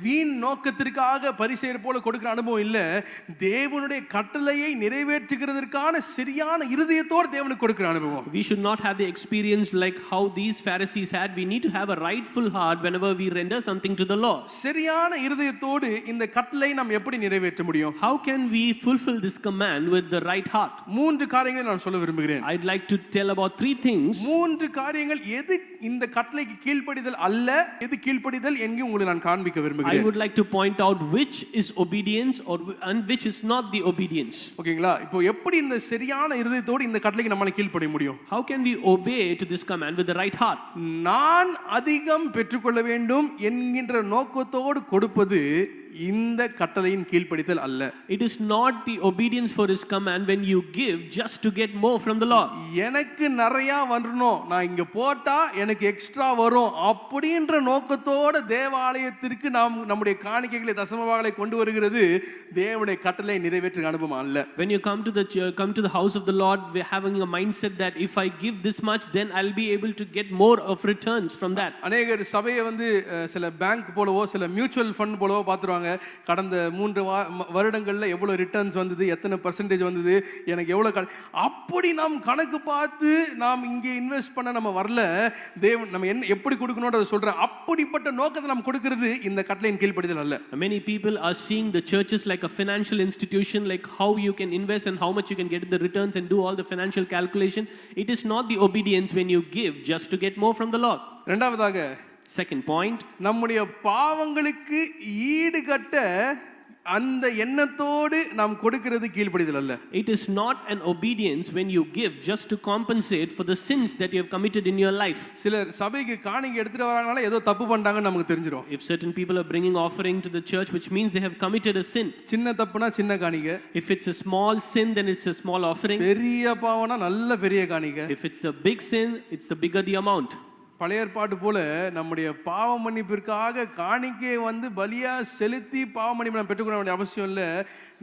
வீண் நோக்கத்திற்காக பரிசேயர் போல கொடுக்கிற அனுபவம் இல்ல, தேவனுடைய கட்டளையை நிறைவேற்றுகிறதற்கான சரியான இருதயத்தோடு தேவனுக்கு கொடுக்கிற அனுபவம். We should not have the experience like how these Pharisees had. We need to have a rightful heart whenever we render something to the Lord. சரியான இருதயத்தோடு இந்த கட்டளை நாம் எப்படி நிறைவேற்ற முடியும்? How can we fulfill this command with the right heart? 3 காரியங்களை நான் சொல்ல விரும்புகிறேன். I'd like to tell about 3 things. 3 காரியங்கள் எது இந்த கட்டளைக்கு கீழ்ப்படிதல் அல்ல, எது கீழ்ப்படிதல் என்கிற உங்களுக்கு நான் காண்பிக்க விரும்புகிறேன். I would like to point out which is obedience and which is not the obedience. ஓகேங்களா? இப்போ எப்படி இந்த சரியான இருதயத்தோடு இந்த கட்டளைக்கு நம்மால கீழ்ப்படிய முடியும்? How can we obey to this command with the right heart? நான் அதிகம் பெற்றுக்கொள்ள வேண்டும் என்கின்ற நோக்கத்தோடு கொடுப்பது இந்த கட்டளையின் கீழ்ப்படிதல் அல்ல. It is not the obedience for his command when you give just to get more from the Lord. எனக்கு நிறைய வரணும், நான் இங்க போட்டா எனக்கு எக்ஸ்ட்ரா வரும் அப்படின்ற நோக்கத்தோட தேவாலயத்திற்கு நாம் நம்முடைய காணிக்கைகளை தசமபாகங்களை கொண்டு வருகிறது தேவனுடைய கட்டளை நிறைவேற்ற அனுபவம் அல்ல. When you come to the house of the Lord, we are having a mindset that if I give this much, then I'll be able to get more of returns from that. அநேகர் சபையை சில bank போலவோ சில mutual fund போலவோ பார்த்துருவாங்க. கடந்த 3 வருடங்கள்ல எவ்வளவு returns வந்தது, எத்தனை பர்சன்டேஜ் வந்தது, எனக்கு எவ்வளவு, அப்படி நாம் கணக்கு பார்த்து நாம் இங்கே இன்வெஸ்ட் பண்ண நம்ம வரல. தேவன் நம்ம என்ன எப்படி கொடுக்கணும்ன்றத சொல்றேன். அப்படிப்பட்ட நோக்கத்தை நாம் கொடுக்கிறது இந்த கட்டளையின் கீழ்ப்படிதல் அல்ல. Many people are seeing the churches like a financial institution, like how you can invest and how much you can get the returns and do all the financial calculation. It is not the obedience when you give just to get more from the Lord. இரண்டாவதாக, second point, நம்முடைய பாவங்களுக்கு ஈடுகட்ட அந்த எண்ணத்தோடு நாம் கொடுக்கிறது கீழ்ப்படிதல் அல்ல. It is not an obedience when you give just to compensate for the sins that you have committed in your life. சிலர் சபைக்கு காணிக்கை எடுத்துட்டு வராங்கனால ஏதோ தப்பு பண்ணிட்டாங்கன்னு நமக்கு தெரிஞ்சிரும். If certain people are bringing offering to the church, which means they have committed a sin. சின்ன தப்புனா சின்ன காணிக்கை. If it's a small sin, then it's a small offering. பெரிய பாவம்னா நல்ல பெரிய காணிக்கை. If it's a big sin, it's the bigger the amount. பழைய ஏற்பாடு போல நம்முடைய பாவ மன்னிப்பிற்காக காணிக்கையை வந்து பலியா செலுத்தி பாவ மன்னிப்பு நம்ம பெற்றுக்கொள்ள வேண்டிய அவசியம் இல்லை.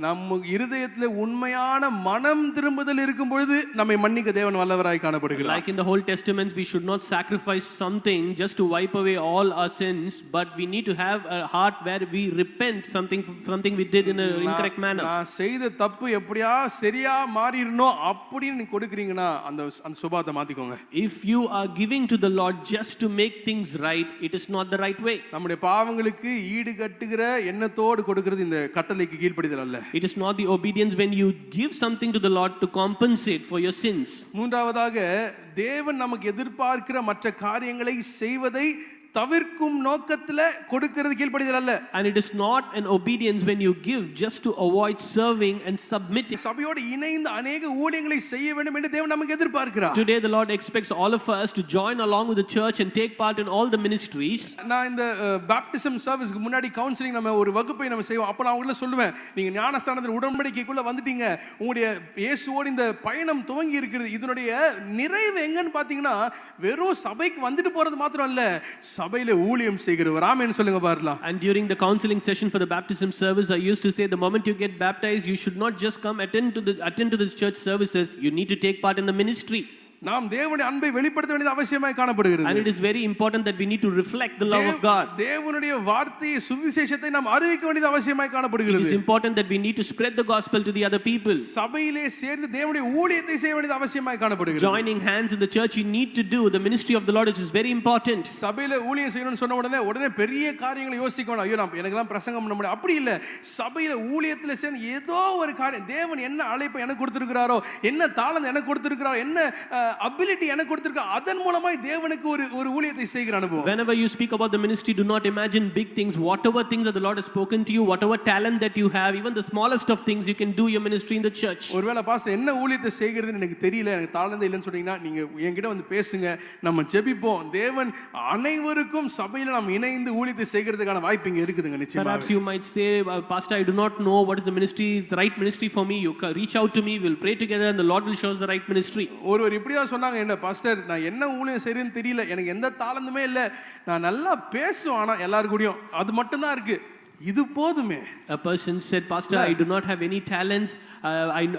நம்ம இருதயத்துல உண்மையான மனம் திரும்புதல் இருக்கும் பொழுது நம்மை மன்னிக்க தேவன் வல்லவராய் காணப்படுகிறார். Like in the Old Testament, we should not sacrifice something just to wipe away all our sins, but we need to have a heart where we repent something we did in an incorrect manner. நான் செய்த தப்பு எப்படியா சரியா மாறிடணும் அப்படின்னு நீ கொடுக்குறீங்கன்னா அந்த சுபாவத்தை மாத்திக்கோங்க. If you are giving to the Lord just to make things right, it is not the right way. நம்முடைய பாவங்களுக்கு ஈடு கட்டுகிற எண்ணத்தோடு கொடுக்கிறது இந்த கட்டளைக்கு கீழ்ப்படிதல் அல்ல. It is not the obedience when you give something to the Lord to compensate for your sins. மூன்றாவதாக தேவன் நமக்கு எதிர்பார்க்கிற மற்ற காரியங்களை செய்வதை தவிர்க்கும் நோக்கத்துல கொடுக்கிறது கீழ்ப்படிதல் அல்ல. And it is not an obedience when you give just to avoid serving and submitting. சபையோடு இணைந்து अनेक ஊழியங்களை செய்ய வேண்டும் என்று தேவன் நமக்கு எதிர்பார்க்கிறார். Today the Lord expects all of us to join along with the church and take part in all the ministries. நான் இந்த பாப்டிசம் சர்வீஸ்க்கு முன்னாடி கவுன்சிலிங் நம்ம ஒரு வகுப்பை நம்ம செய்வோம். அப்ப நான் அவங்கள சொல்லுவேன், நீங்க ஞானஸ்தானத்தின் உடன்படிக்கைக்குள்ள வந்துட்டீங்க, உங்களுடைய இயேசுவோடு இந்த பயணம் துவங்கி இருக்குது. இதனுடைய நிறைவு எங்கன்னு பாத்தீங்கன்னா வெறும் சபைக்கு வந்துட்டு போறது மாத்திரம் அல்ல, சபையில ஊழியம் செய்கிறவர். ஆமென் சொல்லுங்க பாருலாம். And during the counseling session for the baptism service, I used to say the moment you get baptized, you should not just come attend to the church services, you need to take part in the ministry. நாம் தேவனுடைய அன்பை வெளிப்படுத்த வேண்டியது அவசியமாய் காணப்படுகிறது. And it is very important that we need to reflect the love of God. தேவனுடைய வார்த்தையை சுவிசேஷத்தை நாம் அறிவிக்க வேண்டியது அவசியமாய் காணப்படுகிறது. It is important that we need to spread the gospel to the other people. சபையிலே சேர்ந்து தேவனுடைய ஊழியத்தை செய்ய வேண்டியது அவசியமாய் காணப்படுகிறது. Joining hands in the church, you need to do the ministry of the Lord, which is very important. சபையில ஊழியம் செய்யணும்னு சொன்ன உடனே பெரிய காரியங்களை யோசிக்கணும். ஐயோ நான் எனக்கெல்லாம் பிரசங்கம் பண்ண முடியாது, அப்படி இல்ல. சபையில ஊழியத்துல சேர்ந்து ஏதோ ஒரு காரியம், தேவன் என்ன அழைப்பை எனக்கு கொடுத்திருக்கிறாரோ, என்ன தாளந்து எனக்கு கொடுத்திருக்கிறாரோ, என்ன ability எனக்கு கொடுத்திருக்கார், அதன் மூலமாய் தேவனுக்கு ஒரு ஊழியத்தை செய்கிற அனுபவம். Whenever you speak about the ministry, do not imagine big things. Whatever things that the Lord has spoken to you, whatever talent that you have, even the smallest of things, you can do your ministry in the church. ஒருவேளை pastor என்ன ஊழியத்தை செய்கிறதுன்னு எனக்கு தெரியல, எனக்கு தாளந்தே இல்லைன்னு சொன்னீங்கன்னா நீங்க என்கிட்ட வந்து பேசுங்க, நம்ம ஜெபிப்போம். தேவன் அனைவருக்கும் சபையில நாம் இணைந்து ஊழியத்தை செய்கிறதுக்கான வாய்ப்பு இங்க இருக்குதுங்க நிச்சயமா. Perhaps you might say, Pastor, I do not know what is the ministry, it's the right ministry for me. You reach out to me, we'll pray together and the Lord will show us the right ministry. ஒருவர் இப்படியா சொன்னாங்க, என்ன pastor நான் என்ன ஊழியம் செய்யறேன்னு தெரியல, எனக்கு எந்த தாளந்துமே இல்ல, நான் நல்லா பேசுவேன், ஆனா எல்லாரும் கூடயும் அது மட்டும் தான் இருக்கு, இது போதுமே. A person said, Pastor, I do not have any talents,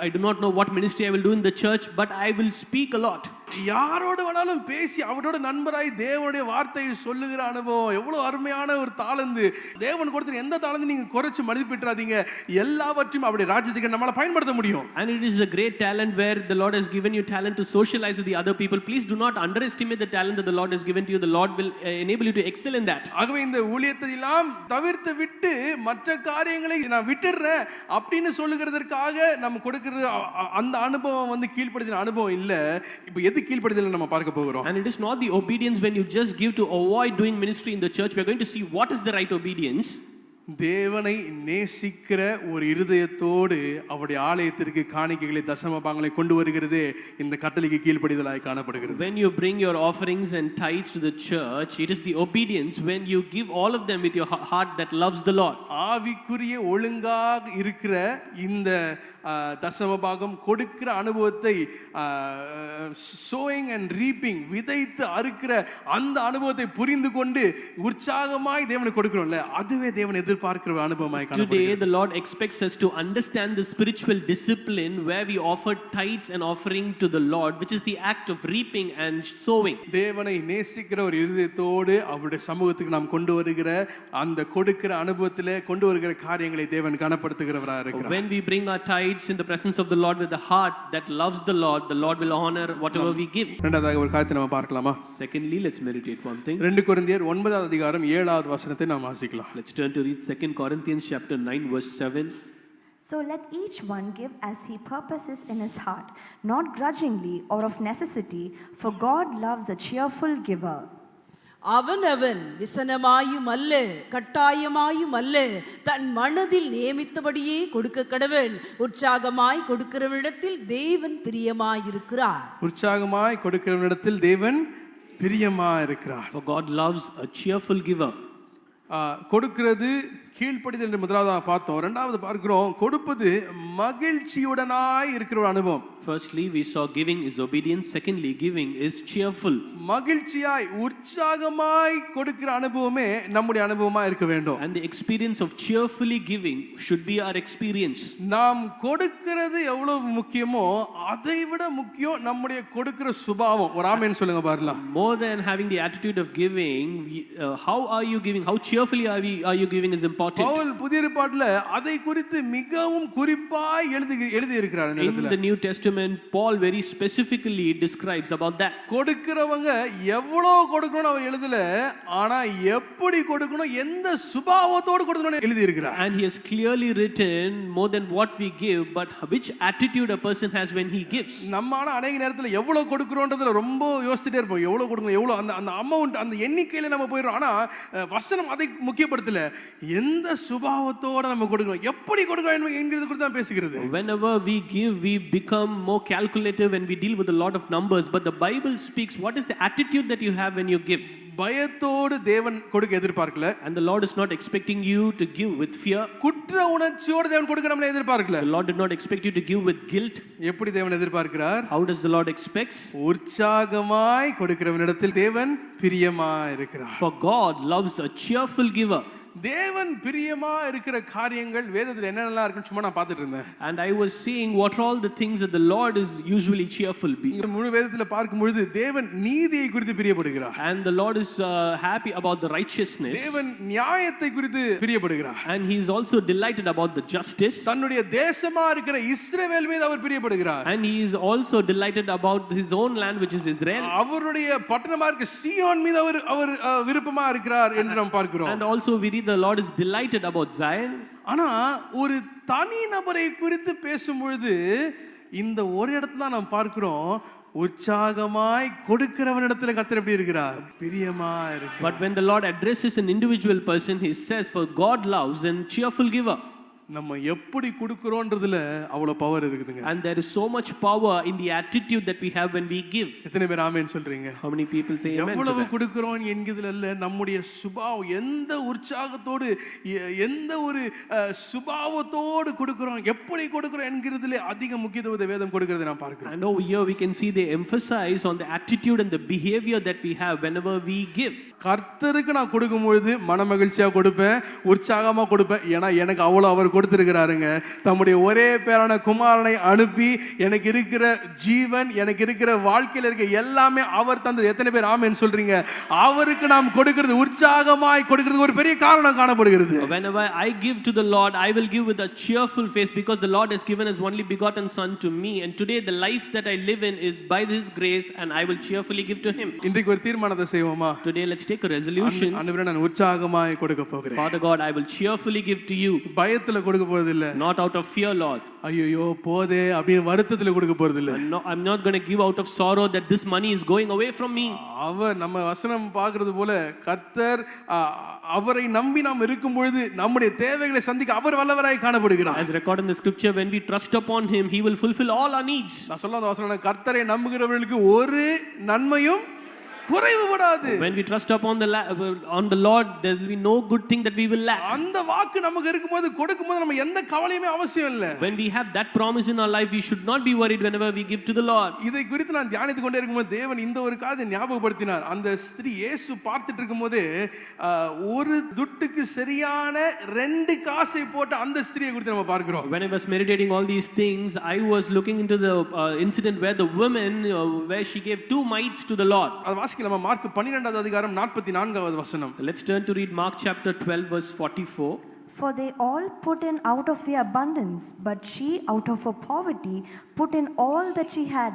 I do not know what ministry I will do in the church, but I will speak a lot. யாரோட வேணாலும் பேசி அவரோட நண்பராய் தேவனுடைய வார்த்தையை சொல்லுகிற அனுபவம் எவ்வளவு அருமையான ஒரு தாளந்து. தேவன் கொடுத்த எந்த தாளந்து நீங்க குறைச்சு மதிப்பிட்டுறாதீங்க, எல்லாவற்றையும் அவருடைய ராஜ்யத்துக்கு நம்மால பயன்படுத்த முடியும். And it is a great talent where the Lord has given you talent to socialize with the other people. Please do not underestimate the talent that the Lord has given to you. The Lord will enable you to excel in that. ஆகவே இந்த ஊழியத்தை எல்லாம் தவிர்த்து விட்டு மற்ற காரியங்களை நான் விட்டுறேன் அப்படின்னு சொல்லுகிறதற்காக நம்ம கொடுக்கிறது அந்த அனுபவம் வந்து கீழ்ப்படுத்தின அனுபவம் இல்ல. இப்போ எது கீழ்ப்படுதல் நம்ம பார்க்க போகிறோம். And it is not the obedience when you just give to avoid doing ministry in the church. We are going to see what is the right obedience. தேவனை நேசிக்கிற ஒரு இருதயத்தோடு அவருடைய ஆலயத்திற்கு காணிக்கைகளை தசம பாகங்களை கொண்டு வருகிறது இந்த கட்டளைக்கு கீழ்ப்படிதலாய் காணப்படுகிறது. When you bring your offerings and tithes to the church, it is the obedience when you give all of them with your heart that loves the Lord. ஆவிக்குரிய ஒழுங்காக இருக்கிற இந்த தசம பாகம் கொடுக்கிற அனுபவத்தை sowing and reaping விதைத்து அறுக்கிற அந்த அனுபவத்தை புரிந்து கொண்டு உற்சாகமாய் தேவனுக்கு கொடுக்கிறோம்ல, அதுவே தேவன் எதிர்பார்க்கிற அனுபவமாய் காணப்படுகிறது. Today the Lord expects us to understand the spiritual discipline where we offer tithes and offering to the Lord, which is the act of reaping and sowing. தேவனை நேசிக்கிற ஒரு இருதயத்தோடு அவருடைய சமூகத்துக்கு நாம் கொண்டு வருகிற அந்த கொடுக்கிற அனுபவத்திலே கொண்டு வருகிற காரியங்களை தேவன் கனப்படுத்துகிறவராக இருக்கிறார். When we bring our tithes in the presence of the Lord with a heart that loves the Lord will honor whatever we give. இரண்டாவதாக ஒரு காரியத்தை நம்ம பார்க்கலாமா? Secondly, let's meditate one thing. 2 கொரிந்தியர் 9வது அதிகாரம் 7வது வசனத்தை நாம் வாசிக்கலாம். Let's turn to read 2 Corinthians chapter 9 verse 7. So let each one give as he purposes in his heart, not grudgingly or of necessity, for God loves a cheerful giver. அவனவன் விசனமாயும் அல்ல கட்டாயமாயும் அல்ல தன் மனதில் நியமித்தபடியே கொடுக்க கடவன். உற்சாகமாய் கொடுக்கிறவனிடத்தில் தேவன் பிரியமாயிருக்கிறார். உற்சாகமாய் கொடுக்கிறவனிடத்தில் தேவன் பிரியமாயிருக்கிறார். For God loves a cheerful giver. கொடுக்கிறது கீழ்ப்படிதல் என்று முதலாவதாக பார்த்தோம். இரண்டாவது பார்க்கிறோம் கொடுப்பது மகிழ்ச்சியுடனாய் இருக்கிற ஒரு அனுபவம். Firstly, we saw giving is obedience. Secondly, giving is cheerful. மகிழ்ச்சியாய் உற்சாகமாய் கொடுக்கிற அனுபவமே நம்முடைய அனுபவமா இருக்க வேண்டும். And the experience of cheerfully giving should be our experience. நாம் கொடுக்கிறது எவ்வளவு முக்கியமோ அதை விட முக்கியம் நம்முடைய கொடுக்கிற சுபாவம். ஒரு ஆமென் சொல்லுங்க பாருலாம். More than having the attitude of giving, how are you giving? How cheerfully are you giving is important. Pavul புதிய ஏற்பாட்டில் அதை குறித்து மிகவும் குறிப்பாய் எழுதி இருக்கிறார். In the New Testament, Paul very specifically describes about that. கொடுக்கிறவங்க எவ்வளவு கொடுக்கணும் அவர் எழுதல, ஆனா எப்படி கொடுக்கணும், எந்த சுபாவத்தோடு கொடுக்கணும்னு எழுதி இருக்கிறார். And he has clearly written more than what we give, but which attitude a person has when he gives. நம்மால அநேக நேரத்துல எவ்வளவு கொடுக்கிறோன்றதுல ரொம்ப யோசிச்சுட்டே இருப்போம். எவ்வளவு கொடுக்கணும், எவ்வளவு அந்த அமௌண்ட், அந்த எண்ணிக்கையில நம்ம போயிடுறோம். ஆனா வசனம் அதை முக்கியப்படுத்தல, எந்த சுபாவத்தோட நம்ம கொடுக்கணும், எப்படி கொடுக்கணும் என்கிறது குறித்து தான் பேசுகிறது. Whenever we give, we become more calculative and we deal with a lot of numbers, but the Bible speaks what is the attitude that you have when you give. பயத்தோடு தேவன் கொடுக்க எதிர்பார்க்கல. And the Lord is not expecting you to give with fear. குற்ற உணர்ச்சியோடு தேவன் கொடுக்க நம்மள எதிர்பார்க்கல. The Lord did not expect you to give with guilt. எப்படி தேவன் எதிர்பார்க்கிறார்? How does the Lord expects? உற்சாகமாய் கொடுக்கிறவனிடத்தில் தேவன் பிரியமாய் இருக்கிறார். For God loves a cheerful giver. தேவன் பிரியமா இருக்கிற காரியங்கள் வேதத்துல என்னென்னலாம் இருக்குன்னு சும்மா நான் பார்த்துட்டு இருந்தேன். And I was seeing what are all the things that the Lord is usually cheerful be. இந்த முழு வேதத்துல பார்க்கும் பொழுது தேவன் நீதியை குறித்து பிரியப்படுகிறார். And the Lord is happy about the righteousness. தேவன் நியாயத்தை குறித்து பிரியப்படுகிறார். And he is also delighted about the justice. தன்னுடைய தேசமா இருக்கிற இஸ்ரவேல் மீது அவர் பிரியப்படுகிறார். And he is also delighted about his own land, which is Israel. அவருடைய பட்டணமா இருக்க சீயோன் மீது அவர் விருப்பமா இருக்கிறார் என்று நாம் பார்க்கிறோம். And also we read the Lord is delighted about Zion. ஆனா ஒரு தனி நபரை குறித்து பேசும்பொழுது இந்த ஒரு இடத்துல நாம் பார்க்கிறோம், உற்சாகமாய் கொடுக்கிறவனிடத்துல கர்த்தர் எப்படி இருக்கிறார்? பிரியமா இருக்கிறார். But when the Lord addresses an individual person, he says, for God loves a cheerful giver. நம்ம எப்படி கொடுக்கிறோன்றதுல அவ்வளவு பவர் இருக்குதுங்க. And there is so much power in the attitude that we have when we give. எத்தனை பேர் ஆமென் சொல்றீங்க? How many people say amen? எவ்வளவு கொடுக்கிறோம் என்கிறதுல இல்ல, நம்முடைய சுபாவம் எந்த உற்சாகத்தோடு எந்த ஒரு சுபாவத்தோடு கொடுக்கிறோம், எப்படி கொடுக்கிறோம் என்கிறதுல அதிக முக்கியத்துவத்தை வேதம் கொடுக்கிறதை நான் பார்க்கிறேன். And over here we can see they emphasize on the attitude and the behavior that we have whenever we give. கர்த்தருக்கு நான் கொடுக்கும் பொழுது மனமகிழ்ச்சியா கொடுப்பேன், உற்சாகமா கொடுப்பேன். ஏன்னா எனக்கு அவ்வளவு அவர் கொடுத்திருக்கிறாருங்க. தம்முடைய ஒரே பேரான குமாரனை அனுப்பி எனக்கு இருக்கிற ஜீவன், எனக்கு இருக்கிற வாழ்க்கையில இருக்க எல்லாமே அவர் தந்தது. எத்தனை பேர் ஆமென் சொல்றீங்க? அவருக்கு நாம் கொடுக்கிறது, உற்சாகமாய் கொடுக்கிறது ஒரு பெரிய காரணம் காணப்படுகிறது. Whenever I give to the Lord, I will give with a cheerful face, because the Lord has given his only begotten son to me, and today the life that I live in is by his grace, and I will cheerfully give to him. இன்றைக்கு ஒரு தீர்மானத்தை செய்வோமா? Today let's take a resolution. ஆண்டவரே நான் உற்சாகமாய் கொடுக்க போகிறேன். Father God, I will cheerfully give to you. பயத்துல கொடுக்க போறது இல்ல. Not out of fear, Lord. ஐயோ போதே அப்படி வருத்தத்துல கொடுக்க போறது இல்ல. I'm not going to give out of sorrow that this money is going away from me. அவர் நம்ம வசனம் பார்க்கிறது போல கர்த்தர் அவரை நம்பி நாம் இருக்கும் பொழுது நம்முடைய தேவைகளை சந்திக்க அவர் வல்லவராய் காணப்படுகிறார். As recorded in the scripture, when we trust upon him, he will fulfill all our needs. நான் சொல்ல அந்த வசனம், கர்த்தரை நம்புகிறவர்களுக்கு ஒரு நன்மையும் குறைவுபடாது. When we trust upon the Lord, there will be no good thing that we will lack. அந்த வாக்கு நமக்கு இருக்கும்போது கொடுக்கும்போது நம்ம எந்த கவலையுமே அவசியம் இல்ல. When we have that promise in our life, we should not be worried whenever we give to the Lord. இதை குறித்து நான் தியானித்துக் கொண்டே இருக்கும்போது தேவன் இந்த ஒரு காரியத்தை ஞாபகப்படுத்தினார். அந்த ஸ்திரீ இயேசு பார்த்துட்டு இருக்கும்போது ஒரு துட்டுக்கு சரியான 2 காசை போட்டு அந்த ஸ்திரியை குறித்து நம்ம பார்க்கிறோம். When I was meditating all these things, I was looking into the incident where the woman where she gave 2 mites to the Lord. நம்ம மார்க் 12வது அதிகாரம் 44வது வசனம். Let's turn to read Mark chapter 12 verse 44. For they all put in out of their abundance, but she out of her poverty put in all that she had,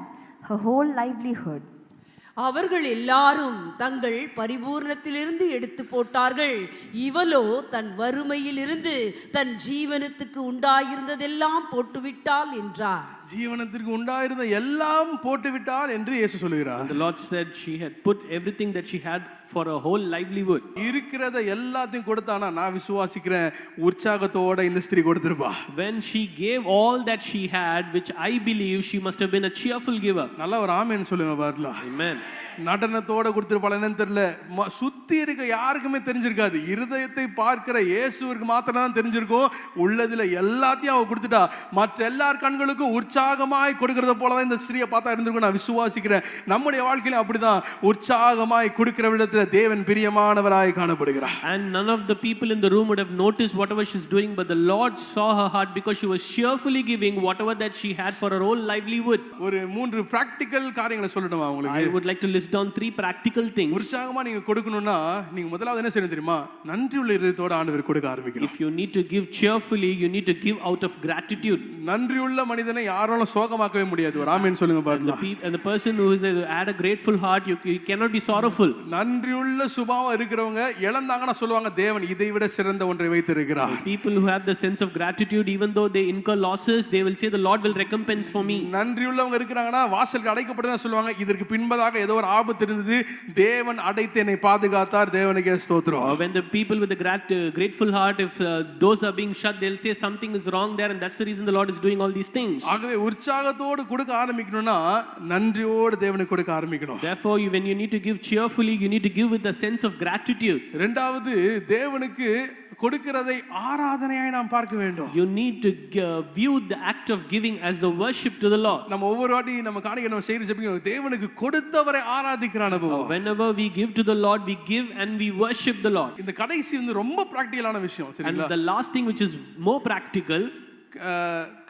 her whole livelihood. அவர்கள் எல்லாரும் தங்கள் பரிபூர்ணத்திலிருந்து எடுத்து போட்டார்கள், இவளோ தன் வறுமையிலிருந்து தன் ஜீவனத்துக்கு உண்டாயிருந்ததெல்லாம் போட்டுவிட்டாள் என்றார். ஜீவனத்திற்கு உண்டாயிருந்த எல்லாம் போட்டுவிட்டாள் என்று இயேசு சொல்கிறார். The Lord said she had put everything that she had for her whole livelihood. இருக்கிறத எல்லாத்தையும் கொடுத்தானா நான் விசுவாசிக்கிறேன் உற்சாகத்தோட இந்த ஸ்திரீ கொடுத்திருப்பா. When she gave all that she had, which I believe she must have been a cheerful giver. நல்ல ஒரு ஆமென் சொல்லுங்க பாருங்க. Amen. நடனத்தோட கொடுத்திருப்பாள், என்னன்னு தெரியல. சுத்தி இருக்க யாருக்குமே தெரிஞ்சிருக்காது. இருதயத்தை பார்க்கிற இயேசுவிற்கு மாத்திரம் தான் தெரிஞ்சிருக்கும். உள்ளதுல எல்லாத்தையும் அவ கொடுத்துட்டா. மற்ற எல்லார் கண்களுக்கும் உற்சாகமாய் கொடுக்கறத போலதான் இந்த ஸ்திரியை பார்த்தா இருந்திருக்கும். நான் விசுவாசிக்கிறேன். நம்முடைய வாழ்க்கையில அப்படிதான் உற்சாகமாய் கொடுக்கிற விடத்துல தேவன் பிரியமானவராய் காணப்படுகிறார். And none of the people in the room would have noticed whatever she's doing, but the Lord saw her heart because she was cheerfully giving whatever that she had for her own livelihood. ஒரு 3 practical காரியங்களை சொல்லணுமா உங்களுக்கு? I would like to list down 3 practical things. உற்சாகமா நீங்க கொடுக்கணும்னா நீங்க முதலாவது என்ன செய்யணும் தெரியுமா? நன்றியுள்ள இதயத்தோட ஆண்டவர் கொடுக்க ஆரம்பிக்கணும். If you need to give cheerfully, you need to give out of gratitude. நன்றியுள்ள மனிதனை யாராலும் சோகமாக்கவே முடியாது. ஒரு ஆமென் சொல்லுங்க பாக்கலாம். And the person who had a grateful heart, you cannot be sorrowful. நன்றியுள்ள சுபாவம் இருக்கிறவங்க இழந்தாங்கன்னா சொல்லுவாங்க தேவன் இதை விட சிறந்த ஒன்றை வைத்திருக்கிறார். People who have the sense of gratitude, even though they incur losses, they will say the Lord will recompense for me. நன்றியுள்ளவங்க இருக்கிறாங்கன்னா வாசலுக்கு அடைக்கப்பட்டதா சொல்லுவாங்க இதற்கு பின்பதாக ஏதோ ஒரு ஆபத்து இருந்தது, தேவன் அடைத்து என்னை பாதுகாத்தார், தேவனுக்கே ஸ்தோத்திரம். When the people with the grateful heart, if doors are being shut, they'll say something is wrong there, and that's the reason the Lord is doing all these things. ஆகவே உற்சாகத்தோடு கொடுக்க ஆரம்பிக்கணும்னா நன்றியோடு தேவனுக்கு கொடுக்க ஆரம்பிக்கணும். Therefore, when you need to give cheerfully, you need to give with a sense of gratitude. இரண்டாவது தேவனுக்கு கொடுக்கிறதை ஆராதனையாய் நாம் பார்க்க வேண்டும். You need to view the act of giving as a worship to the Lord. நம்ம ஒவ்வொரு வாட்டி நம்ம காணிக்கை நம்ம செய்து ஜெபிக்கிறோம், தேவனுக்கு கொடுத்தவரை ஆராதிக்கிற அனுபவம். Whenever we give to the Lord, we give and we worship the Lord. இந்த கடைசி வந்து ரொம்ப பிராக்டிகலான விஷயம், சரிங்களா? And the last thing which is more practical,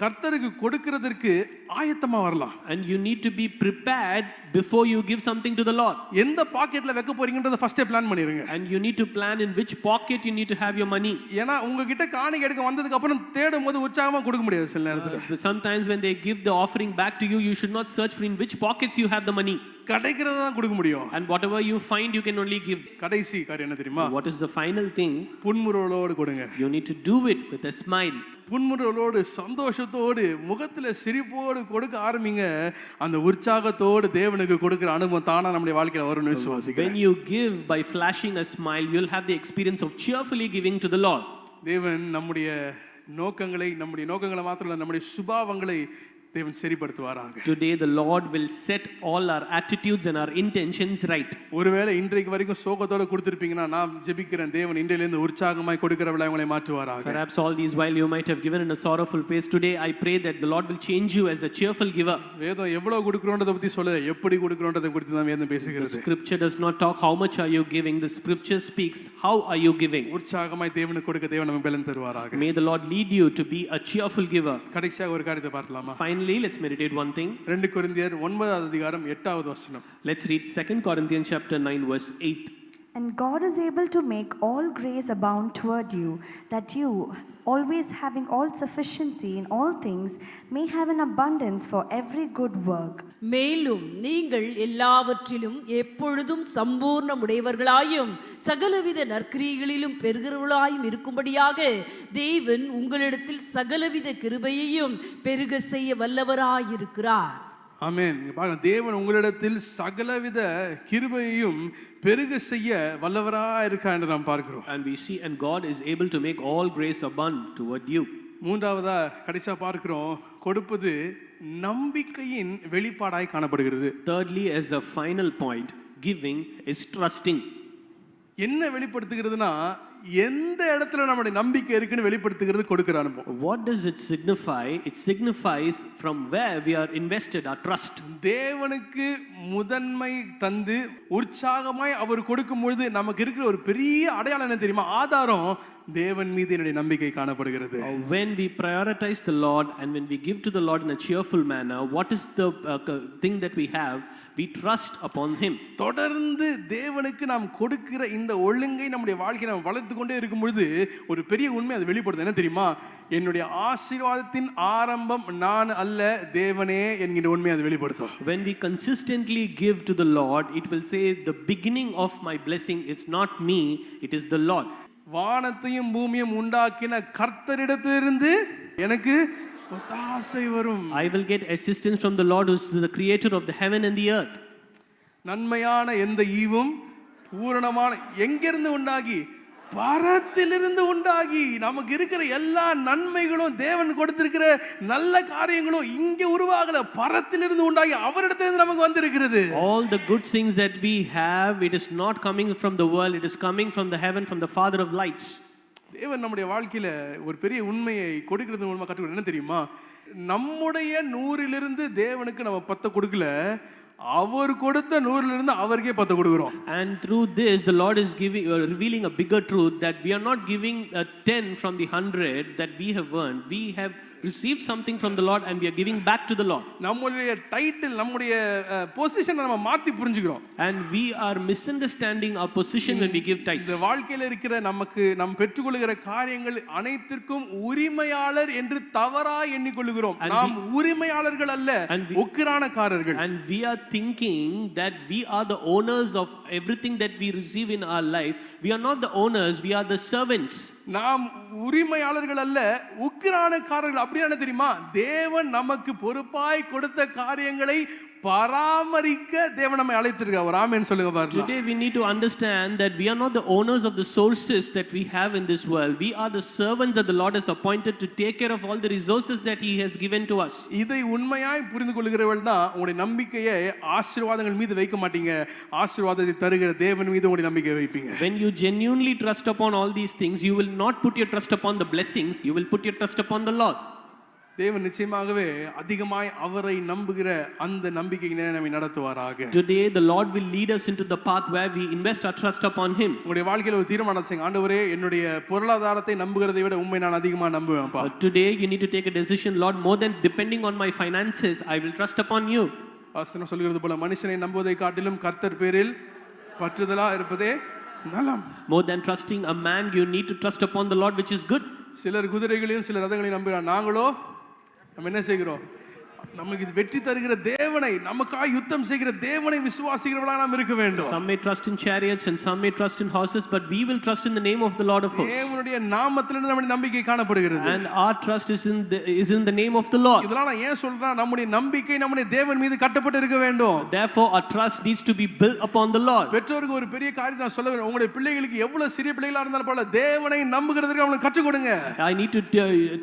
கர்த்தருக்கு கொடுக்கிறதற்கு ஆயத்தமா வரலாம். and you need to be prepared before you give something to the Lord. எந்த பாக்கெட்ல வைக்க போறீங்கன்றத ஃபர்ஸ்டே பிளான் பண்ணிருங்க. And you need to plan in which pocket you need to have your money. ஏனா உங்ககிட்ட காணிக்கை எடுக்க வந்ததுக்கு அப்புறம் தேடும்போது உற்சாகமா கொடுக்க முடியாது சில நேரத்துல. Sometimes when they give the offering back to you, you should not search for in which pockets you have the money. கிடைக்கிறத தான் கொடுக்க முடியும். And whatever you find, you can only give. கடைசி காரியம் என்ன தெரியுமா? What is the final thing? புன்முறுவலோடு கொடுங்க. You need to do it with a smile. புன்முறுவலோடு சந்தோஷத்தோடு முகத்துல சிரிப்போடு கொடுக்க ஆரம்பிங்க. அந்த உற்சாகத்தோடு தேவனுக்கு கொடுக்கிற அனுபவம் தானா நம்முடைய வாழ்க்கையில வரும்னு விசுவாசிக்கிறேன். When you give by flashing a smile, you'll have the experience of cheerfully giving to the Lord. தேவன் நம்முடைய நோக்கங்களை மாத்திரம் இல்ல, நம்முடைய சுபாவங்களை தேவன் சரிப்படுத்துவாராக. Today the Lord will set all our attitudes and our intentions right. ஒருவேளை இன்றைக்கு வரைக்கும் சோகத்தோட கொடுத்திருப்பீங்கன்னா நான் ஜெபிக்கிறேன் தேவன் இன்றையில இருந்து உற்சாகமாய் கொடுக்கிறவளை உங்களை மாற்றுவாராக. Perhaps all these while you might have given in a sorrowful pace, today I pray that the Lord will change you as a cheerful giver. வேதம் எவ்வளவு கொடுக்கிறோன்றதை பத்தி சொல்லல, எப்படி கொடுக்கிறோன்றதை குறித்து தான் வேதம் பேசுகிறது. The scripture does not talk how much are you giving, the scripture speaks how are you giving. உற்சாகமாய் தேவனுக்கு கொடுக்க தேவன் நமக்கு பலன் தருவாராக. May the Lord lead you to be a cheerful giver. கடைசியாக ஒரு காரியத்தை பார்க்கலாமா? Finally, let's meditate one thing. 2 கொரிந்தியர் 9வது அதிகாரம் 8வது வசனம். Let's read 2 Corinthians chapter 9 verse 8. And God is able to make all grace abound toward you, that you, always having all sufficiency in all things, may have an abundance for every good work. மேலும் நீங்கள் எல்லாவற்றிலும் எப்பொழுதும் சம்பூர்ணமுடையவர்களாயும் சகலவித நற்கிரியைகளிலும் பெருகிறவர்களாயும் இருக்கும்படியாக தேவன் உங்களிடத்தில் சகலவித கிருபையையும் பெருக செய்ய வல்லவராயிருக்கிறார். ஆமென். பாருங்க, தேவன் உங்களிடத்தில் சகலவித கிருபையையும் பெருக செய்ய வல்லவராய் இருக்கிறார் என்று நாம் பார்க்கிறோம். And we see, and God is able to make all grace abound toward you. மூன்றாவதா கடைசியா பார்க்கிறோம், கொடுப்பது நம்பிக்கையின் வெளிப்பாடாய் காணப்படுகிறது. Thirdly, as a final point, giving is trusting. என்ன வெளிப்படுத்துகிறதுனா எந்த இடத்துல நம்முடைய நம்பிக்கை இருக்குன்னு வெளிப்படுத்துகிறது கொடுக்கிற அனுபவம். What does it signify? It signifies from where we are invested our trust. தேவனுக்கு முதன்மை தந்து உற்சாகமாய் அவர் கொடுக்கும் பொழுது நமக்கு இருக்கிற ஒரு பெரிய அடையாளம் என்ன தெரியுமா? ஆதாரம் தேவன் மீது என்னுடைய நம்பிக்கை காணப்படுகிறது. When we prioritize the Lord and when we give to the Lord in a cheerful manner, what is the thing that we have? We trust upon him. தொடர்ந்து தேவனுக்கு நாம் கொடுக்கிற இந்த ஒழுங்கை நம்முடைய வாழ்க்கையை நாம் வளர்த்து கொண்டே இருக்கும் பொழுது ஒரு பெரிய உண்மை அது வெளிப்படுது. என்ன தெரியுமா? என்னுடைய ஆசீர்வாதத்தின் ஆரம்பம் நான் அல்ல, தேவனே என்கிற உண்மை அது வெளிப்படுத்தும். When we consistently give to the Lord, it will say the beginning of my blessing is not me, it is the Lord. வானத்தையும் பூமியையும் உண்டாக்கின கர்த்தரிடத்திலிருந்து எனக்கு ஒத்தாசை வரும். I will get assistance from the Lord who is the creator of the heaven and the earth. நன்மையான எந்த ஈவும் பூரணமான எங்கிருந்து உண்டாகி பரத்திலிருந்து உண்டாகி நமக்கு இருக்கிற எல்லா நன்மைகளும் தேவன் கொடுத்திருக்கிற நல்ல காரியங்களும் இங்க உருவாகல, பரத்திலிருந்து உண்டாகி அவரிடத்திலிருந்து நமக்கு வந்திருக்கிறது. All the good things that we have, it is not coming from the world, it is coming from the heaven, from the Father of lights. தேவன் நம்முடைய வாழ்க்கையில ஒரு பெரிய உண்மையை கொடுக்கிறது மூலமா கற்றுக்கொள்ள என்ன தெரியுமா? நம்முடைய 100லிருந்து தேவனுக்கு நம்ம 10 கொடுக்கல, அவர் கொடுத்த 100லிருந்து அவருக்கே 10 கொடுக்கிறோம். And through this the Lord is giving revealing a bigger truth, that we are not giving 10 from the 100 that we have earned. We have received something from the Lord and we are giving back to the Lord. நம்முடைய title, நம்முடைய பொசிஷனை நம்ம மாத்தி புரிஞ்சுக்கிறோம். And we are misunderstanding our position when we give tithes. இந்த வாழ்க்கையில இருக்கிற நமக்கு நாம் பெற்றுக்கொள்கிற காரியங்கள் அனைத்திற்கும் உரிமையாளர் என்று தவறாய் எண்ணிக்கொள்கிறோம். நாம் உரிமையாளர்கள் அல்ல, உக்கிரானக்காரர்கள். And we are thinking that we are the owners of everything that we receive in our life. We are not the owners, we are the servants. நாம் உரிமையாளர்கள் அல்ல, உக்கிரானக்காரர்கள். அப்படி என்ன தெரியுமா? தேவன் நமக்கு பொறுப்பாய் கொடுத்த காரியங்களை பராமரிக்க தேவன் நம்மை அழைத்திருக்கார். ஒரு ஆமென் சொல்லுங்க பாருங்க. Today we need to understand that we are not the owners of the sources that we have in this world. We are the servants that the Lord has appointed to take care of all the resources that he has given to us. இதை உண்மையாய் புரிந்து கொள்கிறவர்கள் தான் உங்களுடைய நம்பிக்கையை ஆசீர்வாதங்கள் மீது வைக்க மாட்டீங்க, ஆசீர்வாதத்தை தருகிற தேவன் மீது உங்களுடைய நம்பிக்கை வைப்பீங்க. When you genuinely trust upon all these things, you will not put your trust upon the blessings, you will put your trust upon the Lord. தேவன் நிச்சயமாகவே அதிகமாய் அவரை நம்புகிற அந்த நம்பிக்கையினை நம்மை நடத்துவாராக. Today the Lord will lead us into the path where we invest our trust upon him. உங்களுடைய வாழ்க்கையில ஒரு தீர்மானம் செய்யுங்க, ஆண்டவரே என்னுடைய பொருளாதாரத்தை நம்புகிறதை விட உம்மை நான் அதிகமா நம்புவேன்ப்பா. Today you need to take a decision, Lord, more than depending on my finances, I will trust upon you. வசனம் சொல்கிறது போல மனுஷனை நம்புவதை காட்டிலும் கர்த்தர் பேரில் பற்றுதலா இருப்பதே நலம். More than trusting a man, you need to trust upon the Lord, which is good. சிலர் குதிரைகளையும் சிலர் ரதங்களையும் நம்புகிறார், நாங்களோ நம்ம என்ன செய்கிறோம்? நமக்கு இது வெற்றி தருகிற தேவனை, நமக்காக யுத்தம் செய்கிற தேவனை விசுவாசிக்கிறவர்களாக நாம் இருக்க வேண்டும். Some may trust in chariots and some may trust in horses, but we will trust in the name of the Lord of hosts. தேவனுடைய நாமத்திலிருந்து நம்முடைய நம்பிக்கை காணப்படுகிறது. And our trust is in the name of the Lord. இதெல்லாம் நான் ஏன் சொல்றேன்? நம்முடைய நம்பிக்கை நம்முடைய தேவன் மீது கட்டப்பட்டு இருக்க வேண்டும். Therefore our trust needs to be built upon the Lord. பெற்றோருக்கு ஒரு பெரிய காரியத்தை நான் சொல்ல வேண்டும். உங்களுடைய பிள்ளைகளுக்கு எவ்வளவு சிறிய பிள்ளைகளா இருந்தாலும் போல தேவனை நம்புகிறதுக்கு அவங்களுக்கு கற்றுக் கொடுங்க. I need